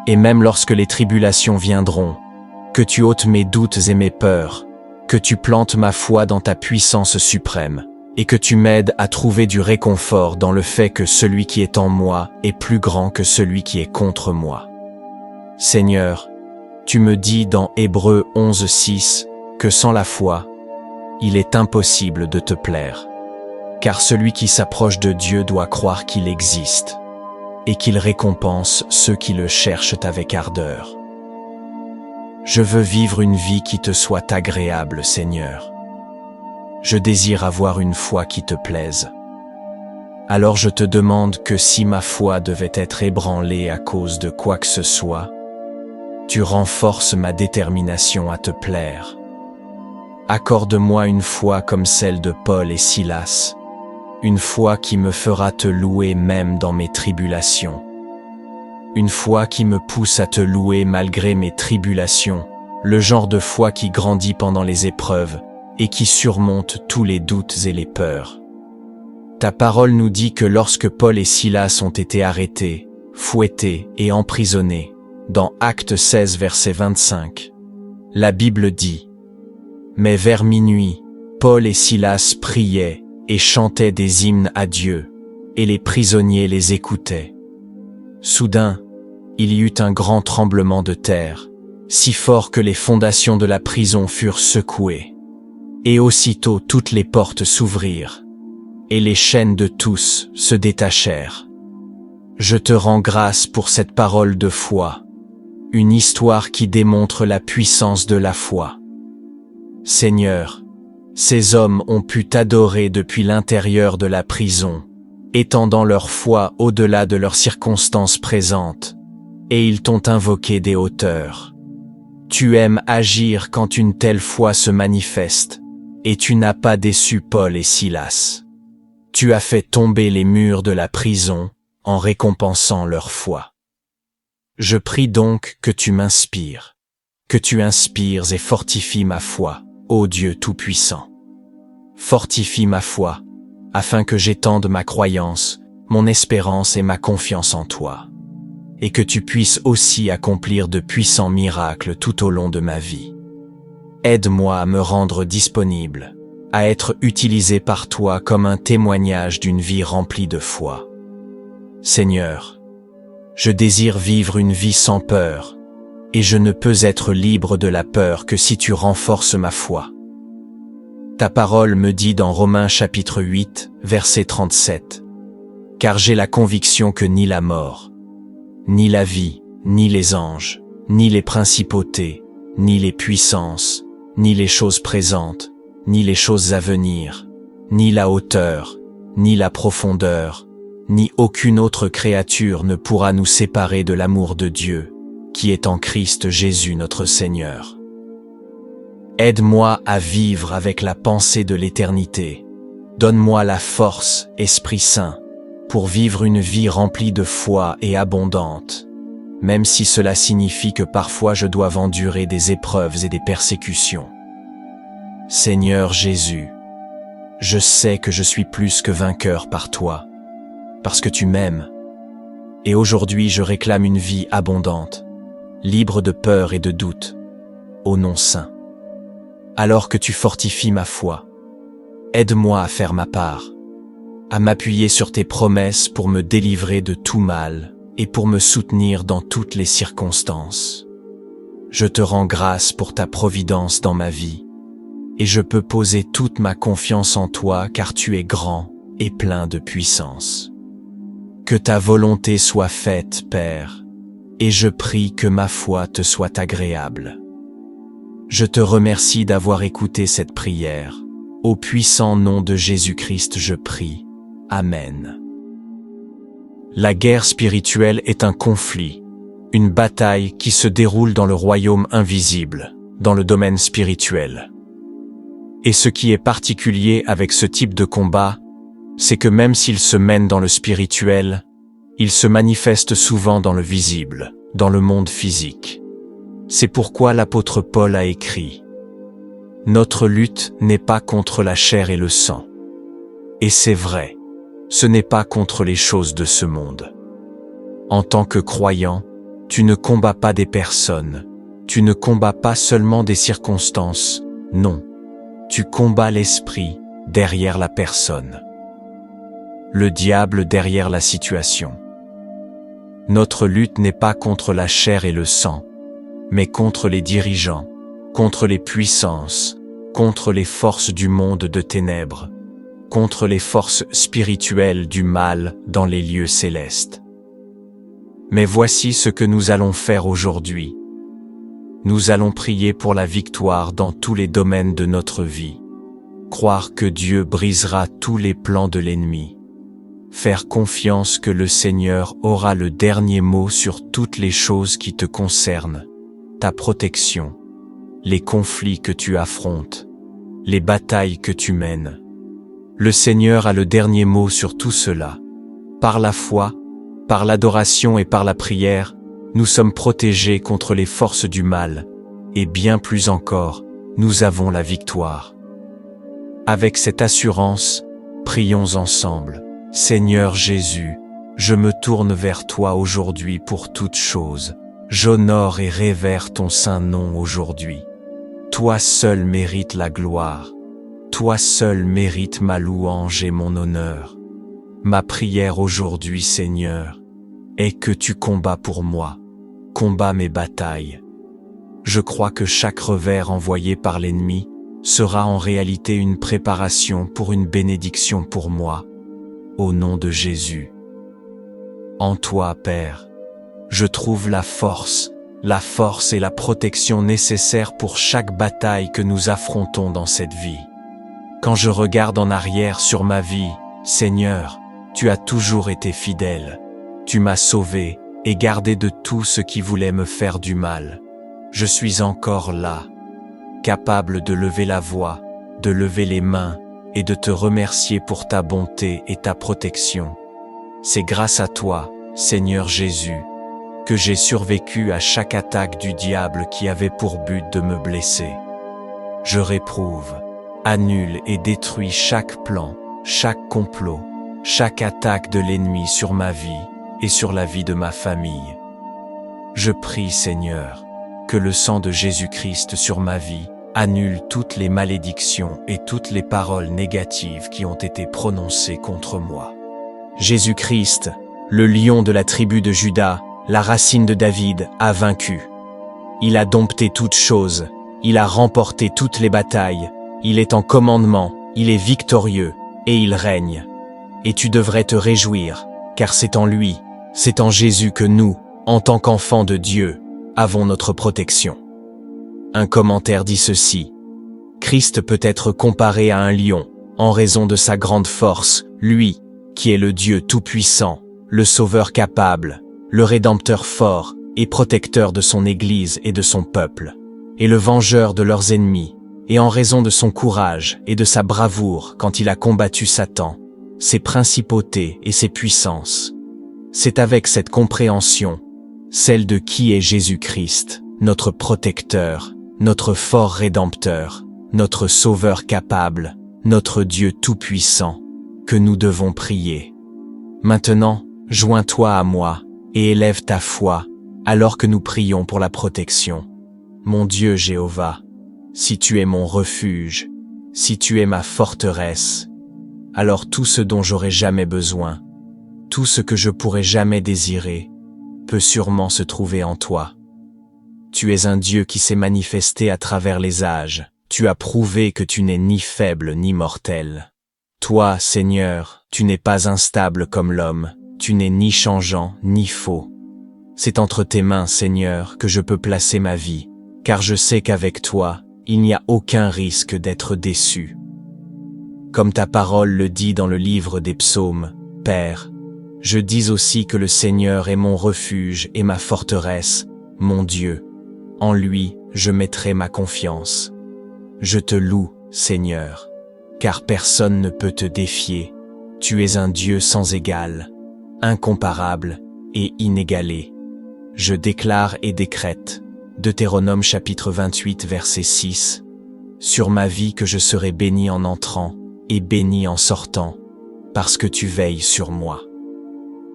Et même lorsque les tribulations viendront, que tu ôtes mes doutes et mes peurs, que tu plantes ma foi dans ta puissance suprême, et que tu m'aides à trouver du réconfort dans le fait que celui qui est en moi est plus grand que celui qui est contre moi. Seigneur, tu me dis dans Hébreux 11:6 que sans la foi, il est impossible de te plaire. Car celui qui s'approche de Dieu doit croire qu'il existe, et qu'il récompense ceux qui le cherchent avec ardeur. Je veux vivre une vie qui te soit agréable, Seigneur. Je désire avoir une foi qui te plaise. Alors je te demande que si ma foi devait être ébranlée à cause de quoi que ce soit, tu renforces ma détermination à te plaire. Accorde-moi une foi comme celle de Paul et Silas, une foi qui me fera te louer même dans mes tribulations. Une foi qui me pousse à te louer malgré mes tribulations, le genre de foi qui grandit pendant les épreuves et qui surmonte tous les doutes et les peurs. Ta parole nous dit que lorsque Paul et Silas ont été arrêtés, fouettés et emprisonnés, dans Actes 16 verset 25, la Bible dit « Mais vers minuit, Paul et Silas priaient et chantaient des hymnes à Dieu, et les prisonniers les écoutaient. Soudain, il y eut un grand tremblement de terre, si fort que les fondations de la prison furent secouées. Et aussitôt toutes les portes s'ouvrirent, et les chaînes de tous se détachèrent. Je te rends grâce pour cette parole de foi, une histoire qui démontre la puissance de la foi. Seigneur, ces hommes ont pu t'adorer depuis l'intérieur de la prison, étendant leur foi au-delà de leurs circonstances présentes, et ils t'ont invoqué des hauteurs. Tu aimes agir quand une telle foi se manifeste, et tu n'as pas déçu Paul et Silas. Tu as fait tomber les murs de la prison en récompensant leur foi. Je prie donc que tu m'inspires, que tu inspires et fortifies ma foi, ô Dieu Tout-Puissant. Fortifie ma foi, afin que j'étende ma croyance, mon espérance et ma confiance en toi, et que tu puisses aussi accomplir de puissants miracles tout au long de ma vie. Aide-moi à me rendre disponible, à être utilisé par toi comme un témoignage d'une vie remplie de foi. Seigneur, je désire vivre une vie sans peur, et je ne peux être libre de la peur que si tu renforces ma foi. Ta parole me dit dans Romains chapitre 8, verset 37, « Car j'ai la conviction que ni la mort, ni la vie, ni les anges, ni les principautés, ni les puissances, ni les choses présentes, ni les choses à venir, ni la hauteur, ni la profondeur, ni aucune autre créature ne pourra nous séparer de l'amour de Dieu, qui est en Christ Jésus notre Seigneur. Aide-moi à vivre avec la pensée de l'éternité. Donne-moi la force, Esprit Saint, pour vivre une vie remplie de foi et abondante, même si cela signifie que parfois je dois endurer des épreuves et des persécutions. Seigneur Jésus, je sais que je suis plus que vainqueur par toi, parce que tu m'aimes. Et aujourd'hui je réclame une vie abondante, libre de peur et de doute, au nom saint. Alors que tu fortifies ma foi, aide-moi à faire ma part, à m'appuyer sur tes promesses pour me délivrer de tout mal et pour me soutenir dans toutes les circonstances. Je te rends grâce pour ta providence dans ma vie, et je peux poser toute ma confiance en toi car tu es grand et plein de puissance. Que ta volonté soit faite, Père, et je prie que ma foi te soit agréable. Je te remercie d'avoir écouté cette prière. Au puissant nom de Jésus-Christ je prie. Amen. La guerre spirituelle est un conflit, une bataille qui se déroule dans le royaume invisible, dans le domaine spirituel. Et ce qui est particulier avec ce type de combat, c'est que même s'il se mène dans le spirituel, il se manifeste souvent dans le visible, dans le monde physique. C'est pourquoi l'apôtre Paul a écrit « Notre lutte n'est pas contre la chair et le sang. » Et c'est vrai, ce n'est pas contre les choses de ce monde. En tant que croyant, tu ne combats pas des personnes, tu ne combats pas seulement des circonstances, non. Tu combats l'esprit derrière la personne. Le diable derrière la situation. Notre lutte n'est pas contre la chair et le sang, mais contre les dirigeants, contre les puissances, contre les forces du monde de ténèbres, contre les forces spirituelles du mal dans les lieux célestes. Mais voici ce que nous allons faire aujourd'hui. Nous allons prier pour la victoire dans tous les domaines de notre vie. Croire que Dieu brisera tous les plans de l'ennemi. Faire confiance que le Seigneur aura le dernier mot sur toutes les choses qui te concernent, ta protection, les conflits que tu affrontes, les batailles que tu mènes. Le Seigneur a le dernier mot sur tout cela. Par la foi, par l'adoration et par la prière, nous sommes protégés contre les forces du mal, et bien plus encore, nous avons la victoire. Avec cette assurance, prions ensemble. Seigneur Jésus, je me tourne vers toi aujourd'hui pour toutes choses. J'honore et révère ton saint nom aujourd'hui. Toi seul mérites la gloire. Toi seul mérites ma louange et mon honneur. Ma prière aujourd'hui, Seigneur, est que tu combats pour moi. Combats mes batailles. Je crois que chaque revers envoyé par l'ennemi sera en réalité une préparation pour une bénédiction pour moi. Au nom de Jésus. En toi, Père, je trouve la force et la protection nécessaires pour chaque bataille que nous affrontons dans cette vie. Quand je regarde en arrière sur ma vie, Seigneur, tu as toujours été fidèle. Tu m'as sauvé et gardé de tout ce qui voulait me faire du mal. Je suis encore là, capable de lever la voix, de lever les mains et de te remercier pour ta bonté et ta protection. C'est grâce à toi, Seigneur Jésus, que j'ai survécu à chaque attaque du diable qui avait pour but de me blesser. Je réprouve, annule et détruis chaque plan, chaque complot, chaque attaque de l'ennemi sur ma vie et sur la vie de ma famille. Je prie, Seigneur, que le sang de Jésus-Christ sur ma vie annule toutes les malédictions et toutes les paroles négatives qui ont été prononcées contre moi. Jésus-Christ, le lion de la tribu de Juda, la racine de David, a vaincu. Il a dompté toutes choses, il a remporté toutes les batailles, il est en commandement, il est victorieux, et il règne. Et tu devrais te réjouir, car c'est en lui, c'est en Jésus que nous, en tant qu'enfants de Dieu, avons notre protection. Un commentaire dit ceci. Christ peut être comparé à un lion, en raison de sa grande force, lui, qui est le Dieu tout-puissant, le Sauveur capable, le Rédempteur fort et protecteur de son Église et de son peuple, et le vengeur de leurs ennemis, et en raison de son courage et de sa bravoure quand il a combattu Satan, ses principautés et ses puissances. C'est avec cette compréhension, celle de qui est Jésus-Christ, notre protecteur, notre fort Rédempteur, notre Sauveur capable, notre Dieu tout-puissant, que nous devons prier. Maintenant, joins-toi à moi et élève ta foi, alors que nous prions pour la protection. Mon Dieu Jéhovah, si tu es mon refuge, si tu es ma forteresse, alors tout ce dont j'aurai jamais besoin, tout ce que je pourrai jamais désirer, peut sûrement se trouver en toi. Tu es un Dieu qui s'est manifesté à travers les âges, tu as prouvé que tu n'es ni faible ni mortel. Toi, Seigneur, tu n'es pas instable comme l'homme, tu n'es ni changeant ni faux. C'est entre tes mains, Seigneur, que je peux placer ma vie, car je sais qu'avec toi, il n'y a aucun risque d'être déçu. Comme ta parole le dit dans le livre des psaumes, Père, Je dis aussi que le Seigneur est mon refuge et ma forteresse, mon Dieu. En lui, je mettrai ma confiance. Je te loue, Seigneur, car personne ne peut te défier. Tu es un Dieu sans égal, incomparable et inégalé. Je déclare et décrète, Deutéronome chapitre 28 verset 6, sur ma vie que je serai béni en entrant et béni en sortant, parce que tu veilles sur moi.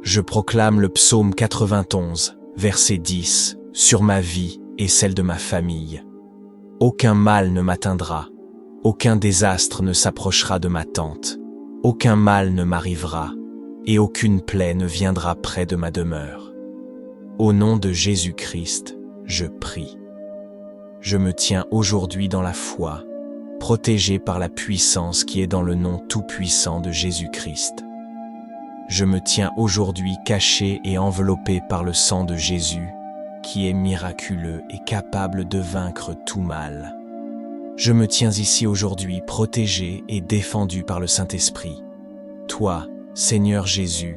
Je proclame le psaume 91, verset 10, sur ma vie et celle de ma famille. Aucun mal ne m'atteindra, aucun désastre ne s'approchera de ma tente, aucun mal ne m'arrivera, et aucune plaie ne viendra près de ma demeure. Au nom de Jésus-Christ, je prie. Je me tiens aujourd'hui dans la foi, protégé par la puissance qui est dans le nom tout-puissant de Jésus-Christ. Je me tiens aujourd'hui caché et enveloppé par le sang de Jésus, qui est miraculeux et capable de vaincre tout mal. Je me tiens ici aujourd'hui protégé et défendu par le Saint-Esprit. Toi, Seigneur Jésus,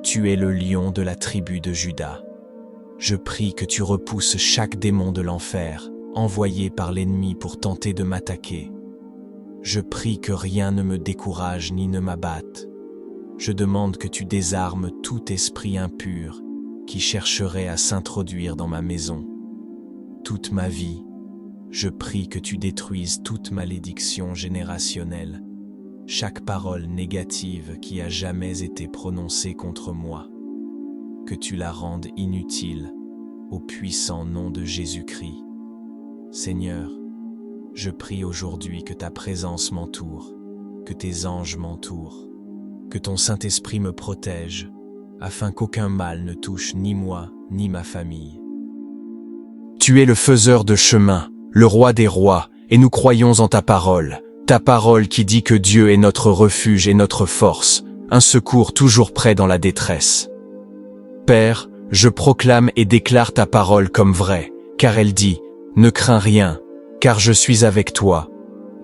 tu es le lion de la tribu de Juda. Je prie que tu repousses chaque démon de l'enfer, envoyé par l'ennemi pour tenter de m'attaquer. Je prie que rien ne me décourage ni ne m'abatte. Je demande que tu désarmes tout esprit impur qui chercherait à s'introduire dans ma maison. Toute ma vie, je prie que tu détruises toute malédiction générationnelle, chaque parole négative qui a jamais été prononcée contre moi, que tu la rendes inutile au puissant nom de Jésus-Christ. Seigneur, je prie aujourd'hui que ta présence m'entoure, que tes anges m'entourent, que ton Saint-Esprit me protège, afin qu'aucun mal ne touche ni moi, ni ma famille. Tu es le faiseur de chemin, le roi des rois, et nous croyons en ta parole qui dit que Dieu est notre refuge et notre force, un secours toujours prêt dans la détresse. Père, je proclame et déclare ta parole comme vraie, car elle dit, ne crains rien, car je suis avec toi.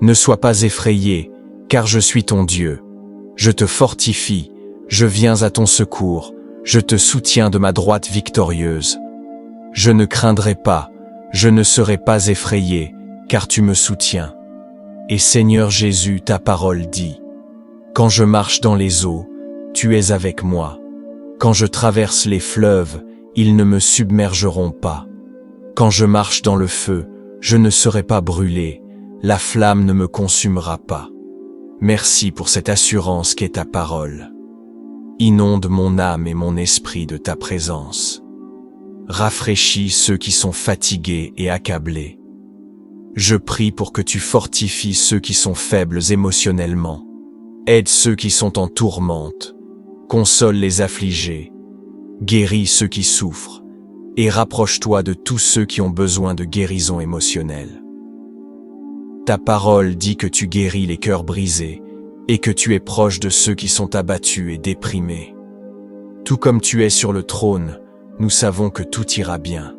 Ne sois pas effrayé, car je suis ton Dieu. Je te fortifie, je viens à ton secours, je te soutiens de ma droite victorieuse. Je ne craindrai pas, je ne serai pas effrayé, car tu me soutiens. Et Seigneur Jésus, ta parole dit, quand je marche dans les eaux, tu es avec moi. Quand je traverse les fleuves, ils ne me submergeront pas. Quand je marche dans le feu, je ne serai pas brûlé, la flamme ne me consumera pas. Merci pour cette assurance qu'est ta parole. Inonde mon âme et mon esprit de ta présence. Rafraîchis ceux qui sont fatigués et accablés. Je prie pour que tu fortifies ceux qui sont faibles émotionnellement. Aide ceux qui sont en tourmente. Console les affligés. Guéris ceux qui souffrent. Et rapproche-toi de tous ceux qui ont besoin de guérison émotionnelle. Ta parole dit que tu guéris les cœurs brisés et que tu es proche de ceux qui sont abattus et déprimés. Tout comme tu es sur le trône, nous savons que tout ira bien.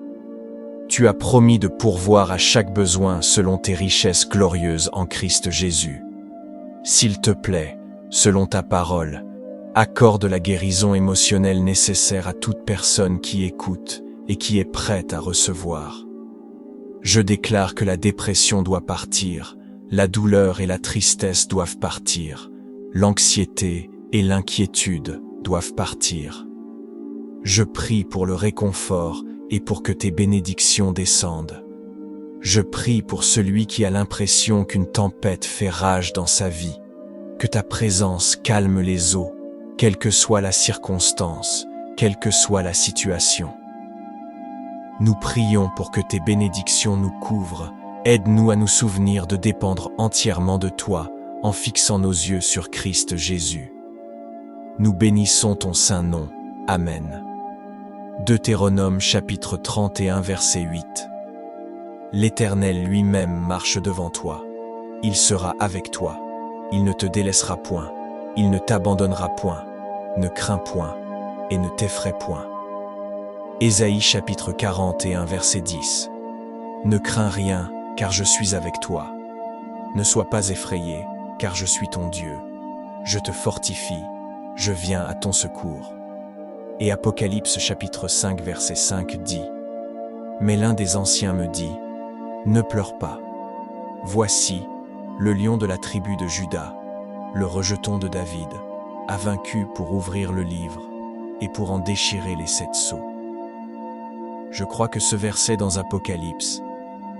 Tu as promis de pourvoir à chaque besoin selon tes richesses glorieuses en Christ Jésus. S'il te plaît, selon ta parole, accorde la guérison émotionnelle nécessaire à toute personne qui écoute et qui est prête à recevoir. Je déclare que la dépression doit partir, la douleur et la tristesse doivent partir, l'anxiété et l'inquiétude doivent partir. Je prie pour le réconfort et pour que tes bénédictions descendent. Je prie pour celui qui a l'impression qu'une tempête fait rage dans sa vie, que ta présence calme les eaux, quelle que soit la circonstance, quelle que soit la situation. Nous prions pour que tes bénédictions nous couvrent. Aide-nous à nous souvenir de dépendre entièrement de toi en fixant nos yeux sur Christ Jésus. Nous bénissons ton saint nom. Amen. Deutéronome chapitre 31 verset 8. L'Éternel lui-même marche devant toi. Il sera avec toi. Il ne te délaissera point. Il ne t'abandonnera point. Ne crains point et ne t'effraie point. Ésaïe chapitre 41 verset 10. Ne crains rien, car je suis avec toi. Ne sois pas effrayé, car je suis ton Dieu. Je te fortifie, je viens à ton secours. Et Apocalypse chapitre 5 verset 5 dit: Mais l'un des anciens me dit: Ne pleure pas. Voici, le lion de la tribu de Juda, le rejeton de David, a vaincu pour ouvrir le livre et pour en déchirer les 7 sceaux. Je crois que ce verset dans Apocalypse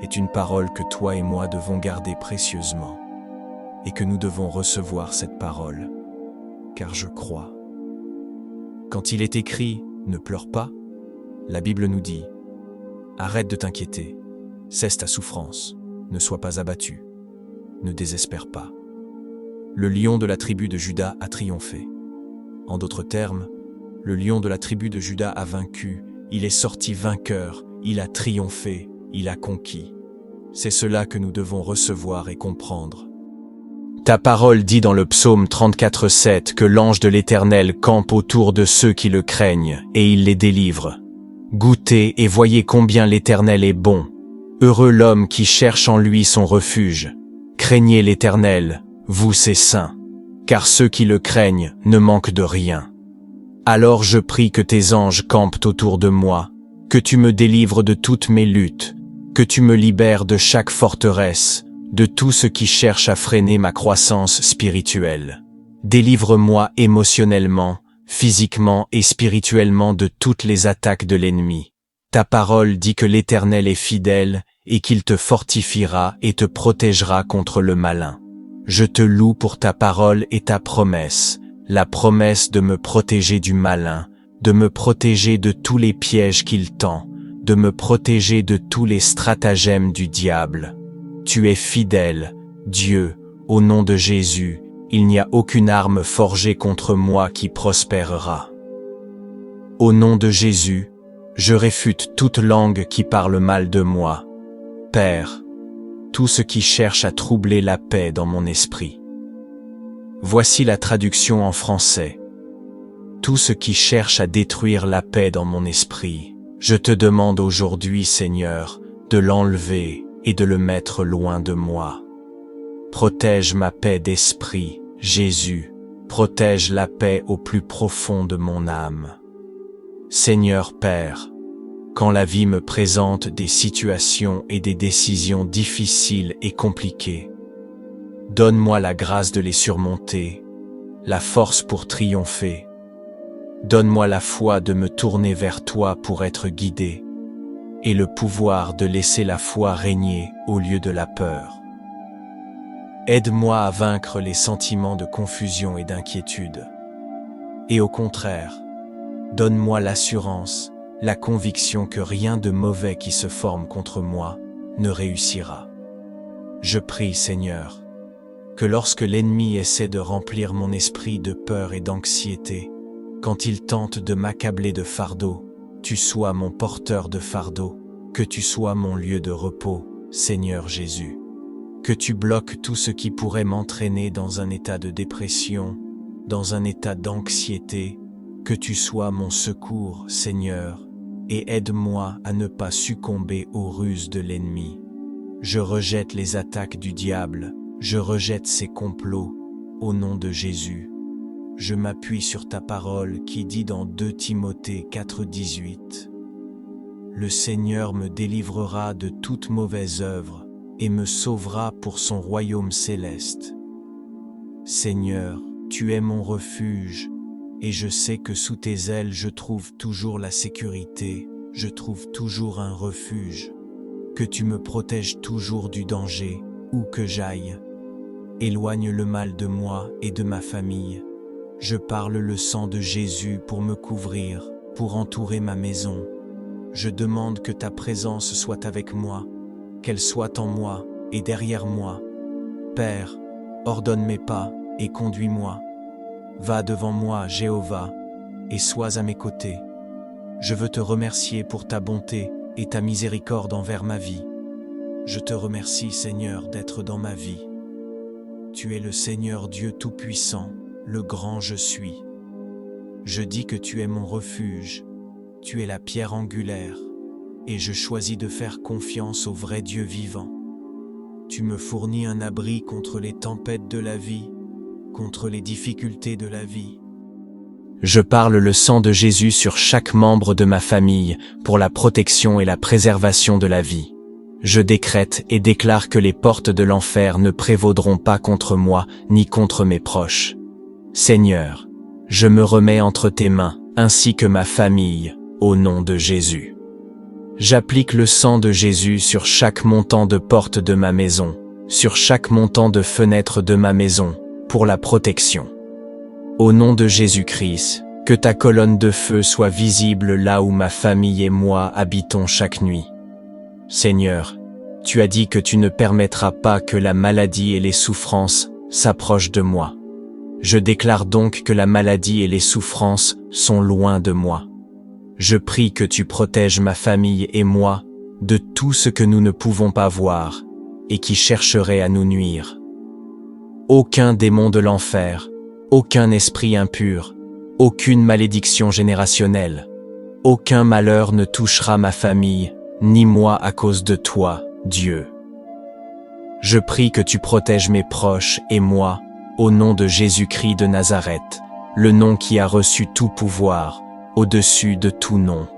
est une parole que toi et moi devons garder précieusement et que nous devons recevoir cette parole, car je crois. Quand il est écrit « Ne pleure pas », la Bible nous dit « Arrête de t'inquiéter, cesse ta souffrance, ne sois pas abattu, ne désespère pas. Le lion de la tribu de Juda a triomphé. » En d'autres termes, le lion de la tribu de Juda a vaincu, il est sorti vainqueur, il a triomphé, il a conquis. C'est cela que nous devons recevoir et comprendre. Ta parole dit dans le psaume 34:7 que l'ange de l'Éternel campe autour de ceux qui le craignent et il les délivre. Goûtez et voyez combien l'Éternel est bon. Heureux l'homme qui cherche en lui son refuge. Craignez l'Éternel, vous ses saints, car ceux qui le craignent ne manquent de rien. Alors je prie que tes anges campent autour de moi, que tu me délivres de toutes mes luttes, que tu me libères de chaque forteresse, de tout ce qui cherche à freiner ma croissance spirituelle. Délivre-moi émotionnellement, physiquement et spirituellement de toutes les attaques de l'ennemi. Ta parole dit que l'Éternel est fidèle et qu'il te fortifiera et te protégera contre le malin. Je te loue pour ta parole et ta promesse, la promesse de me protéger du malin, de me protéger de tous les pièges qu'il tend, de me protéger de tous les stratagèmes du diable. Tu es fidèle, Dieu, au nom de Jésus, il n'y a aucune arme forgée contre moi qui prospérera. Au nom de Jésus, je réfute toute langue qui parle mal de moi. Père, tout ce qui cherche à troubler la paix dans mon esprit. Voici la traduction en français. Tout ce qui cherche à détruire la paix dans mon esprit, je te demande aujourd'hui, Seigneur, de l'enlever et de le mettre loin de moi. Protège ma paix d'esprit, Jésus, protège la paix au plus profond de mon âme. Seigneur Père, quand la vie me présente des situations et des décisions difficiles et compliquées, donne-moi la grâce de les surmonter, la force pour triompher. Donne-moi la foi de me tourner vers toi pour être guidé, et le pouvoir de laisser la foi régner au lieu de la peur. Aide-moi à vaincre les sentiments de confusion et d'inquiétude. Et au contraire, donne-moi l'assurance, la conviction que rien de mauvais qui se forme contre moi ne réussira. Je prie, Seigneur, que lorsque l'ennemi essaie de remplir mon esprit de peur et d'anxiété, quand il tente de m'accabler de fardeau, tu sois mon porteur de fardeau, que tu sois mon lieu de repos, Seigneur Jésus. Que tu bloques tout ce qui pourrait m'entraîner dans un état de dépression, dans un état d'anxiété, que tu sois mon secours, Seigneur, et aide-moi à ne pas succomber aux ruses de l'ennemi. Je rejette les attaques du diable, je rejette ses complots, au nom de Jésus. Je m'appuie sur ta parole qui dit dans 2 Timothée 4:18 « Le Seigneur me délivrera de toute mauvaise œuvre et me sauvera pour son royaume céleste. Seigneur, tu es mon refuge, et je sais que sous tes ailes je trouve toujours la sécurité, je trouve toujours un refuge, que tu me protèges toujours du danger, où que j'aille. Éloigne le mal de moi et de ma famille. Je parle le sang de Jésus pour me couvrir, pour entourer ma maison. Je demande que ta présence soit avec moi, qu'elle soit en moi et derrière moi. Père, ordonne mes pas et conduis-moi. Va devant moi, Jéhovah, et sois à mes côtés. Je veux te remercier pour ta bonté et ta miséricorde envers ma vie. Je te remercie, Seigneur, d'être dans ma vie. Tu es le Seigneur Dieu Tout-Puissant, le grand je suis. Je dis que tu es mon refuge, tu es la pierre angulaire, et je choisis de faire confiance au vrai Dieu vivant. Tu me fournis un abri contre les tempêtes de la vie, contre les difficultés de la vie. Je parle le sang de Jésus sur chaque membre de ma famille pour la protection et la préservation de la vie. Je décrète et déclare que les portes de l'enfer ne prévaudront pas contre moi ni contre mes proches. Seigneur, je me remets entre tes mains, ainsi que ma famille, au nom de Jésus. J'applique le sang de Jésus sur chaque montant de porte de ma maison, sur chaque montant de fenêtre de ma maison, pour la protection. Au nom de Jésus-Christ, que ta colonne de feu soit visible là où ma famille et moi habitons chaque nuit. Seigneur, tu as dit que tu ne permettras pas que la maladie et les souffrances s'approchent de moi. Je déclare donc que la maladie et les souffrances sont loin de moi. Je prie que tu protèges ma famille et moi de tout ce que nous ne pouvons pas voir et qui chercherait à nous nuire. Aucun démon de l'enfer, aucun esprit impur, aucune malédiction générationnelle, aucun malheur ne touchera ma famille, ni moi à cause de toi, Dieu. Je prie que tu protèges mes proches et moi, au nom de Jésus-Christ de Nazareth, le nom qui a reçu tout pouvoir, au-dessus de tout nom.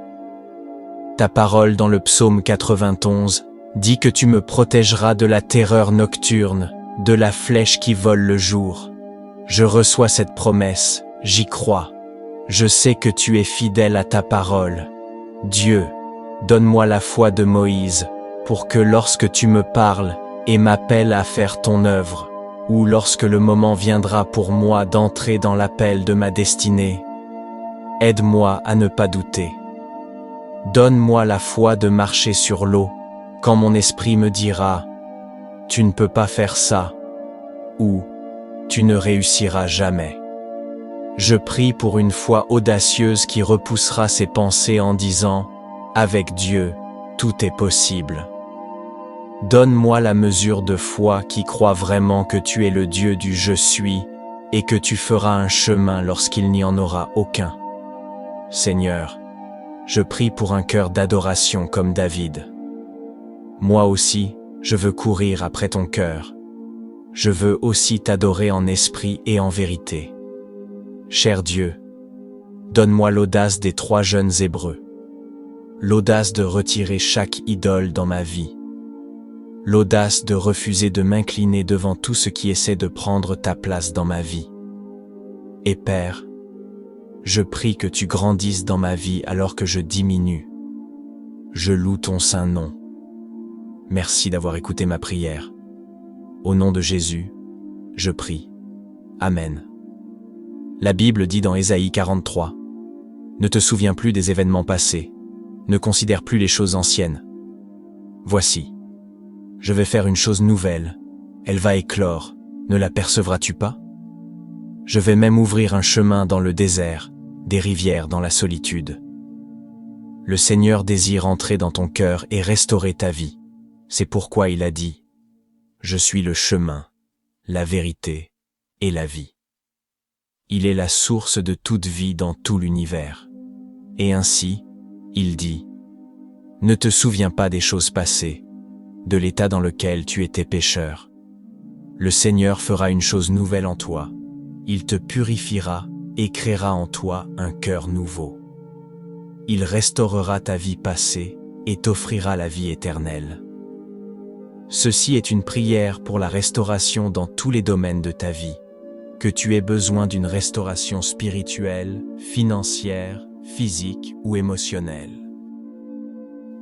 Ta parole dans le psaume 91 dit que tu me protégeras de la terreur nocturne, de la flèche qui vole le jour. Je reçois cette promesse, j'y crois. Je sais que tu es fidèle à ta parole. Dieu, donne-moi la foi de Moïse, pour que lorsque tu me parles et m'appelles à faire ton œuvre, ou lorsque le moment viendra pour moi d'entrer dans l'appel de ma destinée, aide-moi à ne pas douter. Donne-moi la foi de marcher sur l'eau, quand mon esprit me dira « Tu ne peux pas faire ça » ou « Tu ne réussiras jamais ». Je prie pour une foi audacieuse qui repoussera ces pensées en disant « Avec Dieu, tout est possible ». Donne-moi la mesure de foi qui croit vraiment que tu es le Dieu du « Je suis » et que tu feras un chemin lorsqu'il n'y en aura aucun. Seigneur, je prie pour un cœur d'adoration comme David. Moi aussi, je veux courir après ton cœur. Je veux aussi t'adorer en esprit et en vérité. Cher Dieu, donne-moi l'audace des 3 jeunes Hébreux, l'audace de retirer chaque idole dans ma vie, l'audace de refuser de m'incliner devant tout ce qui essaie de prendre ta place dans ma vie. Et Père, je prie que tu grandisses dans ma vie alors que je diminue. Je loue ton saint nom. Merci d'avoir écouté ma prière. Au nom de Jésus, je prie. Amen. La Bible dit dans Ésaïe 43, « Ne te souviens plus des événements passés, ne considère plus les choses anciennes. Voici, je vais faire une chose nouvelle, elle va éclore, ne l'apercevras-tu pas? Je vais même ouvrir un chemin dans le désert, des rivières dans la solitude. Le Seigneur désire entrer dans ton cœur et restaurer ta vie. C'est pourquoi il a dit, « Je suis le chemin, la vérité et la vie. » Il est la source de toute vie dans tout l'univers. Et ainsi, il dit, « Ne te souviens pas des choses passées, de l'état dans lequel tu étais pécheur. Le Seigneur fera une chose nouvelle en toi. Il te purifiera et créera en toi un cœur nouveau. Il restaurera ta vie passée et t'offrira la vie éternelle. » Ceci est une prière pour la restauration dans tous les domaines de ta vie, que tu aies besoin d'une restauration spirituelle, financière, physique ou émotionnelle.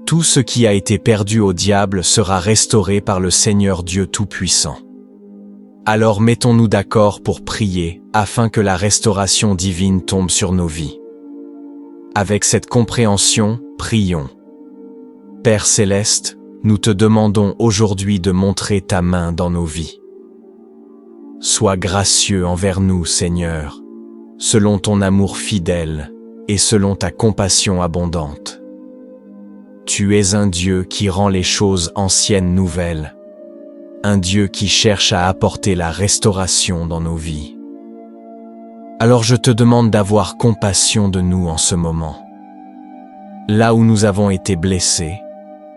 Tout ce qui a été perdu au diable sera restauré par le Seigneur Dieu Tout-Puissant. Alors mettons-nous d'accord pour prier afin que la restauration divine tombe sur nos vies. Avec cette compréhension, prions. Père Céleste, nous te demandons aujourd'hui de montrer ta main dans nos vies. Sois gracieux envers nous, Seigneur, selon ton amour fidèle et selon ta compassion abondante. Tu es un Dieu qui rend les choses anciennes nouvelles, un Dieu qui cherche à apporter la restauration dans nos vies. Alors je te demande d'avoir compassion de nous en ce moment. Là où nous avons été blessés,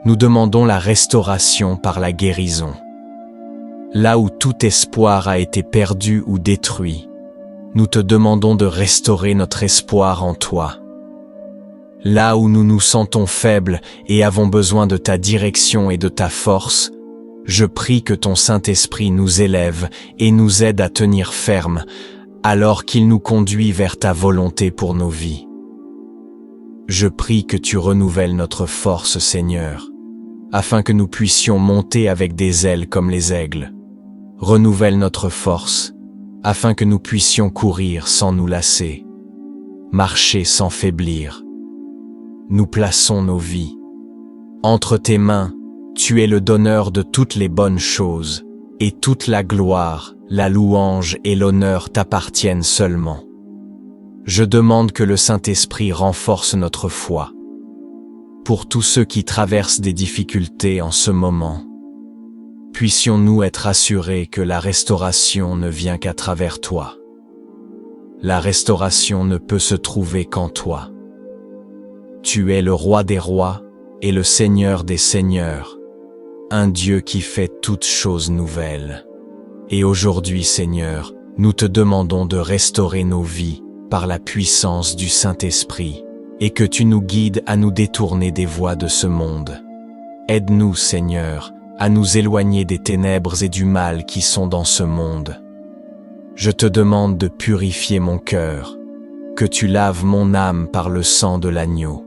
nous demandons la restauration par la guérison. Là où tout espoir a été perdu ou détruit, nous te demandons de restaurer notre espoir en toi. Là où nous nous sentons faibles et avons besoin de ta direction et de ta force, je prie que ton Saint-Esprit nous élève et nous aide à tenir ferme, alors qu'il nous conduit vers ta volonté pour nos vies. Je prie que tu renouvelles notre force, Seigneur, afin que nous puissions monter avec des ailes comme les aigles. Renouvelle notre force, afin que nous puissions courir sans nous lasser, marcher sans faiblir. Nous plaçons nos vies. Entre tes mains, tu es le donneur de toutes les bonnes choses, et toute la gloire, la louange et l'honneur t'appartiennent seulement. Je demande que le Saint-Esprit renforce notre foi. Pour tous ceux qui traversent des difficultés en ce moment, puissions-nous être assurés que la restauration ne vient qu'à travers toi. La restauration ne peut se trouver qu'en toi. Tu es le roi des rois et le Seigneur des seigneurs, un Dieu qui fait toutes choses nouvelles. Et aujourd'hui, Seigneur, nous te demandons de restaurer nos vies par la puissance du Saint-Esprit, et que tu nous guides à nous détourner des voies de ce monde. Aide-nous, Seigneur, à nous éloigner des ténèbres et du mal qui sont dans ce monde. Je te demande de purifier mon cœur, que tu laves mon âme par le sang de l'agneau.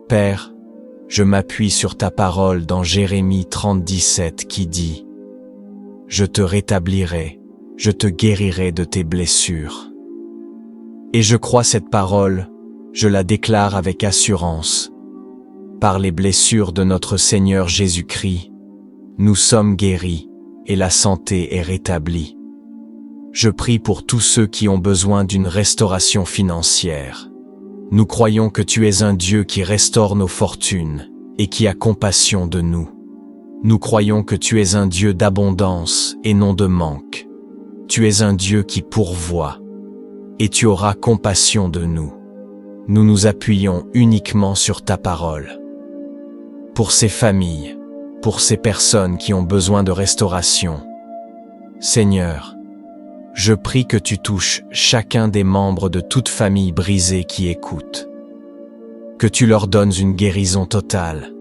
Père, je m'appuie sur ta parole dans Jérémie 30:17 qui dit « Je te rétablirai, je te guérirai de tes blessures. » Et je crois cette parole, je la déclare avec assurance. Par les blessures de notre Seigneur Jésus-Christ, nous sommes guéris et la santé est rétablie. Je prie pour tous ceux qui ont besoin d'une restauration financière. Nous croyons que tu es un Dieu qui restaure nos fortunes et qui a compassion de nous. Nous croyons que tu es un Dieu d'abondance et non de manque. Tu es un Dieu qui pourvoit et tu auras compassion de nous. Nous nous appuyons uniquement sur ta parole. Pour ces familles, pour ces personnes qui ont besoin de restauration, Seigneur, je prie que tu touches chacun des membres de toute famille brisée qui écoute, que tu leur donnes une guérison totale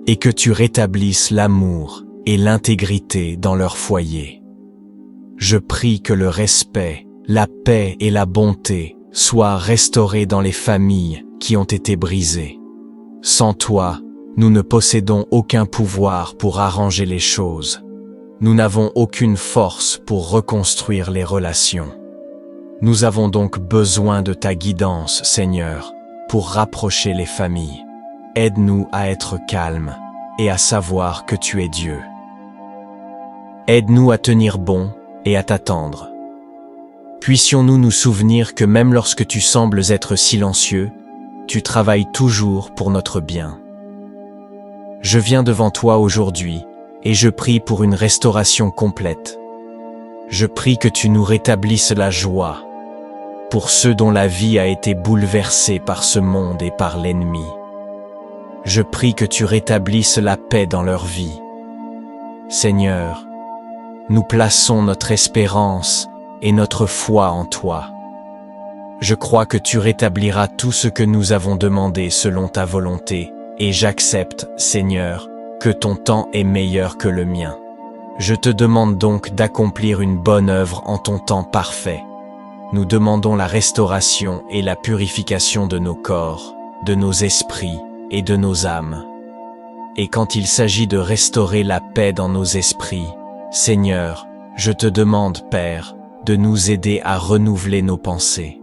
et que tu rétablisses l'amour et l'intégrité dans leur foyer. Je prie que le respect, la paix et la bonté soient restaurés dans les familles qui ont été brisées. Sans toi, nous ne possédons aucun pouvoir pour arranger les choses. Nous n'avons aucune force pour reconstruire les relations. Nous avons donc besoin de ta guidance, Seigneur, pour rapprocher les familles. Aide-nous à être calmes et à savoir que tu es Dieu. Aide-nous à tenir bon et à t'attendre. Puissions-nous nous souvenir que même lorsque tu sembles être silencieux, tu travailles toujours pour notre bien. Je viens devant toi aujourd'hui et je prie pour une restauration complète. Je prie que tu nous rétablisses la joie pour ceux dont la vie a été bouleversée par ce monde et par l'ennemi. Je prie que tu rétablisses la paix dans leur vie. Seigneur, nous plaçons notre espérance et notre foi en toi. Je crois que tu rétabliras tout ce que nous avons demandé selon ta volonté, et j'accepte, Seigneur, que ton temps est meilleur que le mien. Je te demande donc d'accomplir une bonne œuvre en ton temps parfait. Nous demandons la restauration et la purification de nos corps, de nos esprits et de nos âmes. Et quand il s'agit de restaurer la paix dans nos esprits, Seigneur, je te demande, Père, de nous aider à renouveler nos pensées.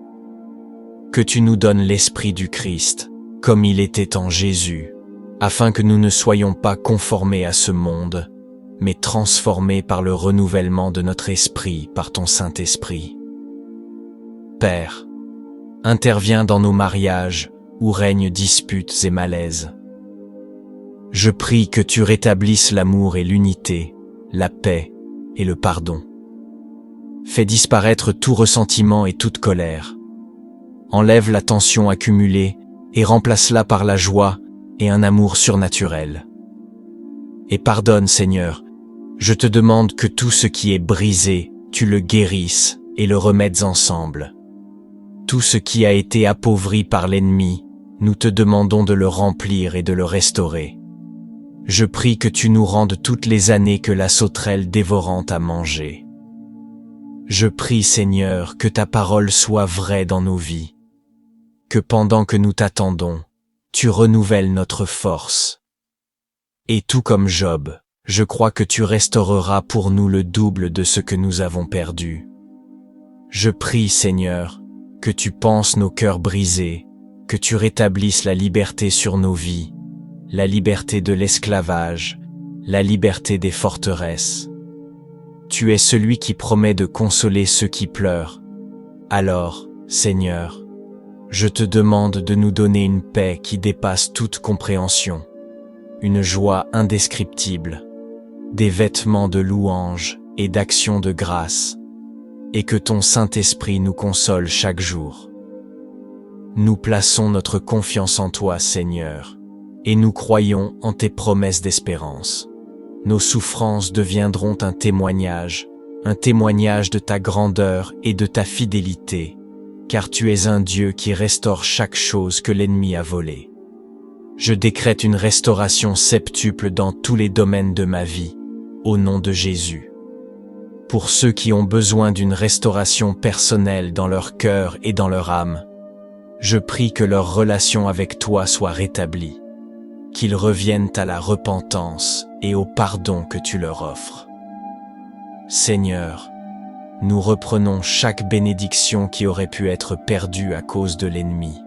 Que tu nous donnes l'Esprit du Christ, comme il était en Jésus, afin que nous ne soyons pas conformés à ce monde, mais transformés par le renouvellement de notre esprit par ton Saint-Esprit. Père, interviens dans nos mariages où règnent disputes et malaises. Je prie que tu rétablisses l'amour et l'unité, la paix et le pardon. Fais disparaître tout ressentiment et toute colère. Enlève la tension accumulée et remplace-la par la joie et un amour surnaturel. Et pardonne, Seigneur, je te demande que tout ce qui est brisé, tu le guérisses et le remettes ensemble. Tout ce qui a été appauvri par l'ennemi, nous te demandons de le remplir et de le restaurer. Je prie que tu nous rendes toutes les années que la sauterelle dévorante a mangées. Je prie, Seigneur, que ta parole soit vraie dans nos vies, que pendant que nous t'attendons, tu renouvelles notre force. Et tout comme Job, je crois que tu restaureras pour nous le double de ce que nous avons perdu. Je prie, Seigneur, que tu panses nos cœurs brisés, que tu rétablisses la liberté sur nos vies, la liberté de l'esclavage, la liberté des forteresses. Tu es celui qui promet de consoler ceux qui pleurent. Alors, Seigneur, je te demande de nous donner une paix qui dépasse toute compréhension, une joie indescriptible, des vêtements de louange et d'action de grâce, et que ton Saint-Esprit nous console chaque jour. Nous plaçons notre confiance en toi, Seigneur, et nous croyons en tes promesses d'espérance. Nos souffrances deviendront un témoignage de ta grandeur et de ta fidélité, car tu es un Dieu qui restaure chaque chose que l'ennemi a volée. Je décrète une restauration septuple dans tous les domaines de ma vie, au nom de Jésus. Pour ceux qui ont besoin d'une restauration personnelle dans leur cœur et dans leur âme, je prie que leur relation avec toi soit rétablie, qu'ils reviennent à la repentance et au pardon que tu leur offres. Seigneur, nous reprenons chaque bénédiction qui aurait pu être perdue à cause de l'ennemi.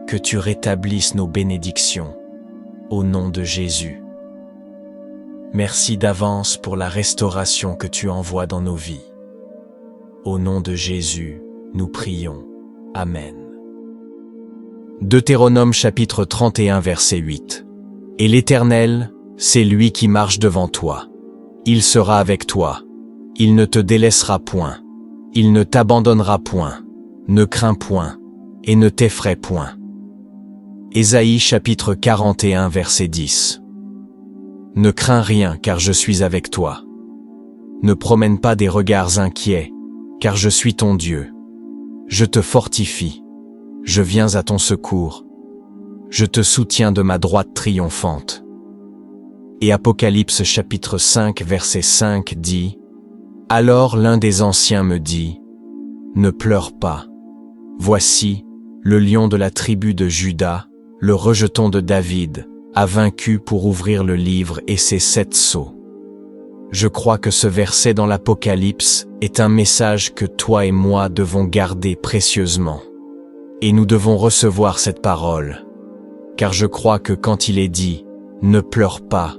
Que tu rétablisses nos bénédictions, au nom de Jésus. Merci d'avance pour la restauration que tu envoies dans nos vies. Au nom de Jésus, nous prions. Amen. Deutéronome chapitre 31 verset 8. Et l'Éternel, c'est lui qui marche devant toi. Il sera avec toi. Il ne te délaissera point. Il ne t'abandonnera point. Ne crains point, et ne t'effraie point. Ésaïe chapitre 41 verset 10. Ne crains rien, car je suis avec toi. Ne promène pas des regards inquiets, car je suis ton Dieu. Je te fortifie. Je viens à ton secours. Je te soutiens de ma droite triomphante. Et Apocalypse chapitre 5 verset 5 dit: Alors l'un des anciens me dit: Ne pleure pas. Voici, le lion de la tribu de Juda, le rejeton de David, a vaincu pour ouvrir le livre et ses 7 sceaux. Je crois que ce verset dans l'Apocalypse est un message que toi et moi devons garder précieusement. Et nous devons recevoir cette parole, car je crois que quand il est dit « Ne pleure pas »,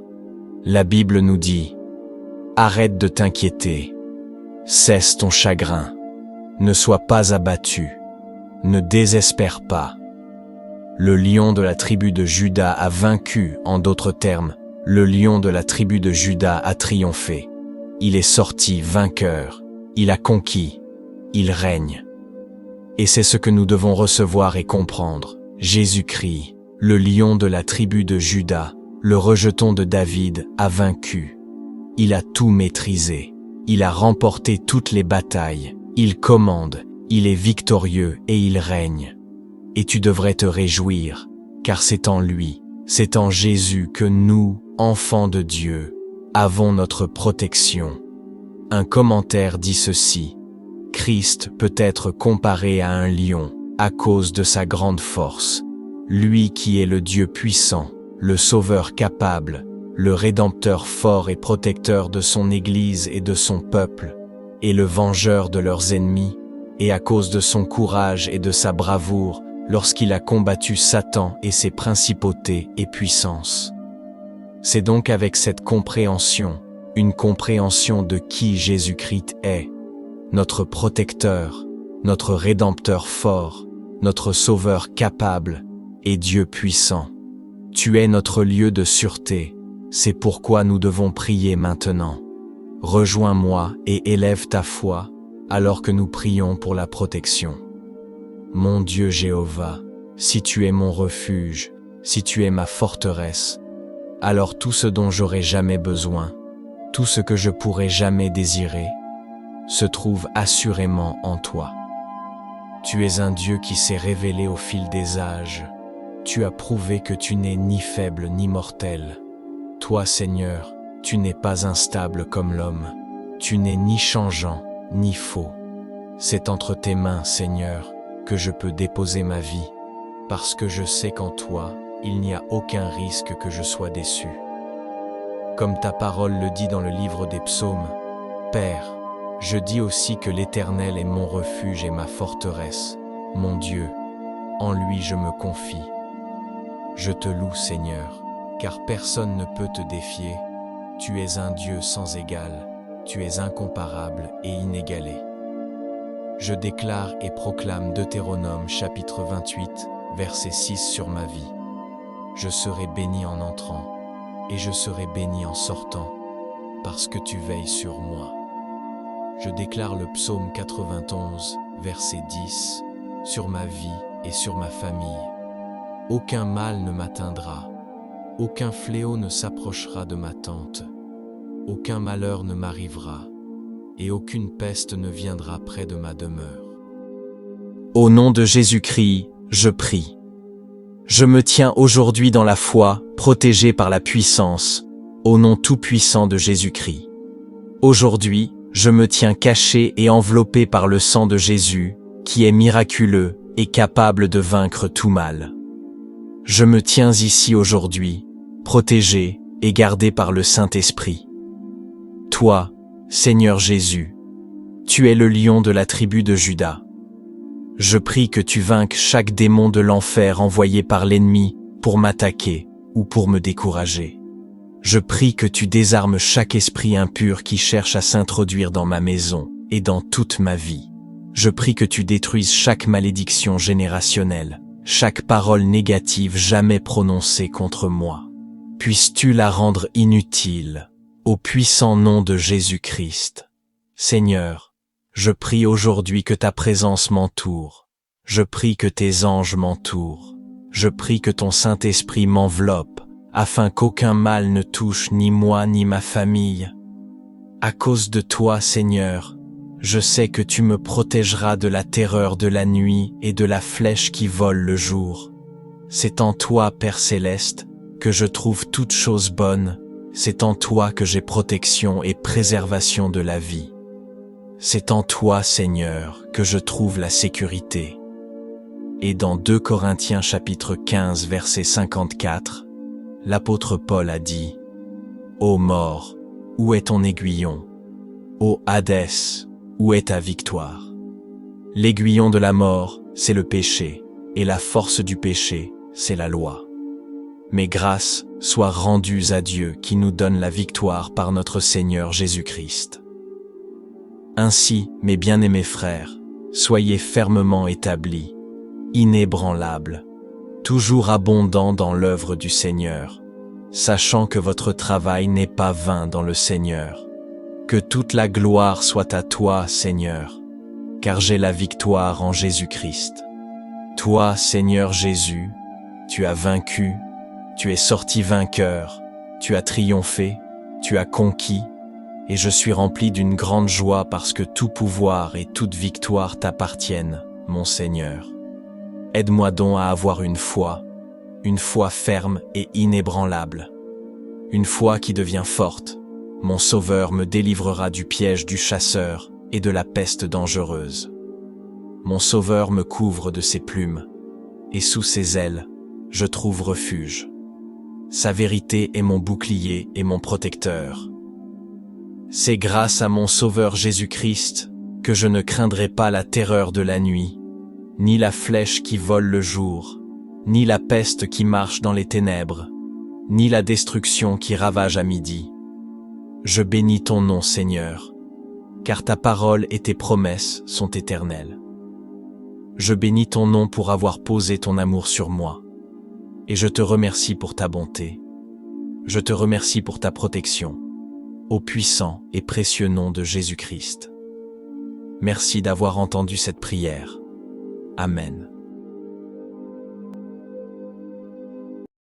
la Bible nous dit « Arrête de t'inquiéter, cesse ton chagrin, ne sois pas abattu, ne désespère pas. » Le lion de la tribu de Juda a vaincu, en d'autres termes, le lion de la tribu de Juda a triomphé. Il est sorti vainqueur, il a conquis, il règne. Et c'est ce que nous devons recevoir et comprendre. Jésus-Christ, le lion de la tribu de Juda, le rejeton de David, a vaincu. Il a tout maîtrisé. Il a remporté toutes les batailles. Il commande, il est victorieux et il règne. Et tu devrais te réjouir, car c'est en lui, c'est en Jésus que nous, enfants de Dieu, avons notre protection. Un commentaire dit ceci: Christ peut être comparé à un lion à cause de sa grande force, lui qui est le Dieu puissant, le Sauveur capable, le Rédempteur fort et protecteur de son Église et de son peuple, et le vengeur de leurs ennemis, et à cause de son courage et de sa bravoure, lorsqu'il a combattu Satan et ses principautés et puissances. C'est donc avec cette compréhension, une compréhension de qui Jésus-Christ est, notre protecteur, notre Rédempteur fort, notre Sauveur capable et Dieu puissant. Tu es notre lieu de sûreté, c'est pourquoi nous devons prier maintenant. Rejoins-moi et élève ta foi, alors que nous prions pour la protection. Mon Dieu Jéhovah, si tu es mon refuge, si tu es ma forteresse, alors tout ce dont j'aurai jamais besoin, tout ce que je pourrai jamais désirer, se trouve assurément en toi. Tu es un Dieu qui s'est révélé au fil des âges. Tu as prouvé que tu n'es ni faible ni mortel. Toi, Seigneur, tu n'es pas instable comme l'homme. Tu n'es ni changeant, ni faux. C'est entre tes mains, Seigneur, que je peux déposer ma vie, parce que je sais qu'en toi, il n'y a aucun risque que je sois déçu. Comme ta parole le dit dans le livre des psaumes, Père, je dis aussi que l'Éternel est mon refuge et ma forteresse, mon Dieu, en lui je me confie. Je te loue, Seigneur, car personne ne peut te défier. Tu es un Dieu sans égal, tu es incomparable et inégalé. Je déclare et proclame Deutéronome chapitre 28, verset 6 sur ma vie. Je serai béni en entrant, et je serai béni en sortant, parce que tu veilles sur moi. Je déclare le psaume 91, verset 10, sur ma vie et sur ma famille. Aucun mal ne m'atteindra, aucun fléau ne s'approchera de ma tente, aucun malheur ne m'arrivera, et aucune peste ne viendra près de ma demeure. Au nom de Jésus-Christ, je prie. Je me tiens aujourd'hui dans la foi, protégé par la puissance, au nom tout-puissant de Jésus-Christ. Aujourd'hui, je me tiens caché et enveloppé par le sang de Jésus, qui est miraculeux et capable de vaincre tout mal. Je me tiens ici aujourd'hui, protégé et gardé par le Saint-Esprit. Toi, Seigneur Jésus, tu es le lion de la tribu de Juda. Je prie que tu vainques chaque démon de l'enfer envoyé par l'ennemi pour m'attaquer ou pour me décourager. Je prie que tu désarmes chaque esprit impur qui cherche à s'introduire dans ma maison et dans toute ma vie. Je prie que tu détruises chaque malédiction générationnelle, chaque parole négative jamais prononcée contre moi. Puisses-tu la rendre inutile, au puissant nom de Jésus-Christ. Seigneur, je prie aujourd'hui que ta présence m'entoure. Je prie que tes anges m'entourent. Je prie que ton Saint-Esprit m'enveloppe, afin qu'aucun mal ne touche ni moi ni ma famille. À cause de toi, Seigneur, je sais que tu me protégeras de la terreur de la nuit et de la flèche qui vole le jour. C'est en toi, Père Céleste, que je trouve toute chose bonne. C'est en toi que j'ai protection et préservation de la vie. C'est en toi, Seigneur, que je trouve la sécurité. Et dans 2 Corinthiens chapitre 15 verset 54, l'apôtre Paul a dit « Ô mort, où est ton aiguillon? Ô Hadès, où est ta victoire? L'aiguillon de la mort, c'est le péché, et la force du péché, c'est la loi. Mais grâce soient rendues à Dieu qui nous donne la victoire par notre Seigneur Jésus-Christ. Ainsi, mes bien-aimés frères, soyez fermement établis, inébranlables, toujours abondants dans l'œuvre du Seigneur, sachant que votre travail n'est pas vain dans le Seigneur. Que toute la gloire soit à toi, Seigneur, car j'ai la victoire en Jésus-Christ. Toi, Seigneur Jésus, tu as vaincu, tu es sorti vainqueur, tu as triomphé, tu as conquis, et je suis rempli d'une grande joie parce que tout pouvoir et toute victoire t'appartiennent, mon Seigneur. Aide-moi donc à avoir une foi ferme et inébranlable, une foi qui devient forte. Mon Sauveur me délivrera du piège du chasseur et de la peste dangereuse. Mon Sauveur me couvre de ses plumes, et sous ses ailes, je trouve refuge. Sa vérité est mon bouclier et mon protecteur. C'est grâce à mon Sauveur Jésus-Christ que je ne craindrai pas la terreur de la nuit, ni la flèche qui vole le jour, ni la peste qui marche dans les ténèbres, ni la destruction qui ravage à midi. Je bénis ton nom, Seigneur, car ta parole et tes promesses sont éternelles. Je bénis ton nom pour avoir posé ton amour sur moi, et je te remercie pour ta bonté. Je te remercie pour ta protection, au puissant et précieux nom de Jésus-Christ. Merci d'avoir entendu cette prière. Amen.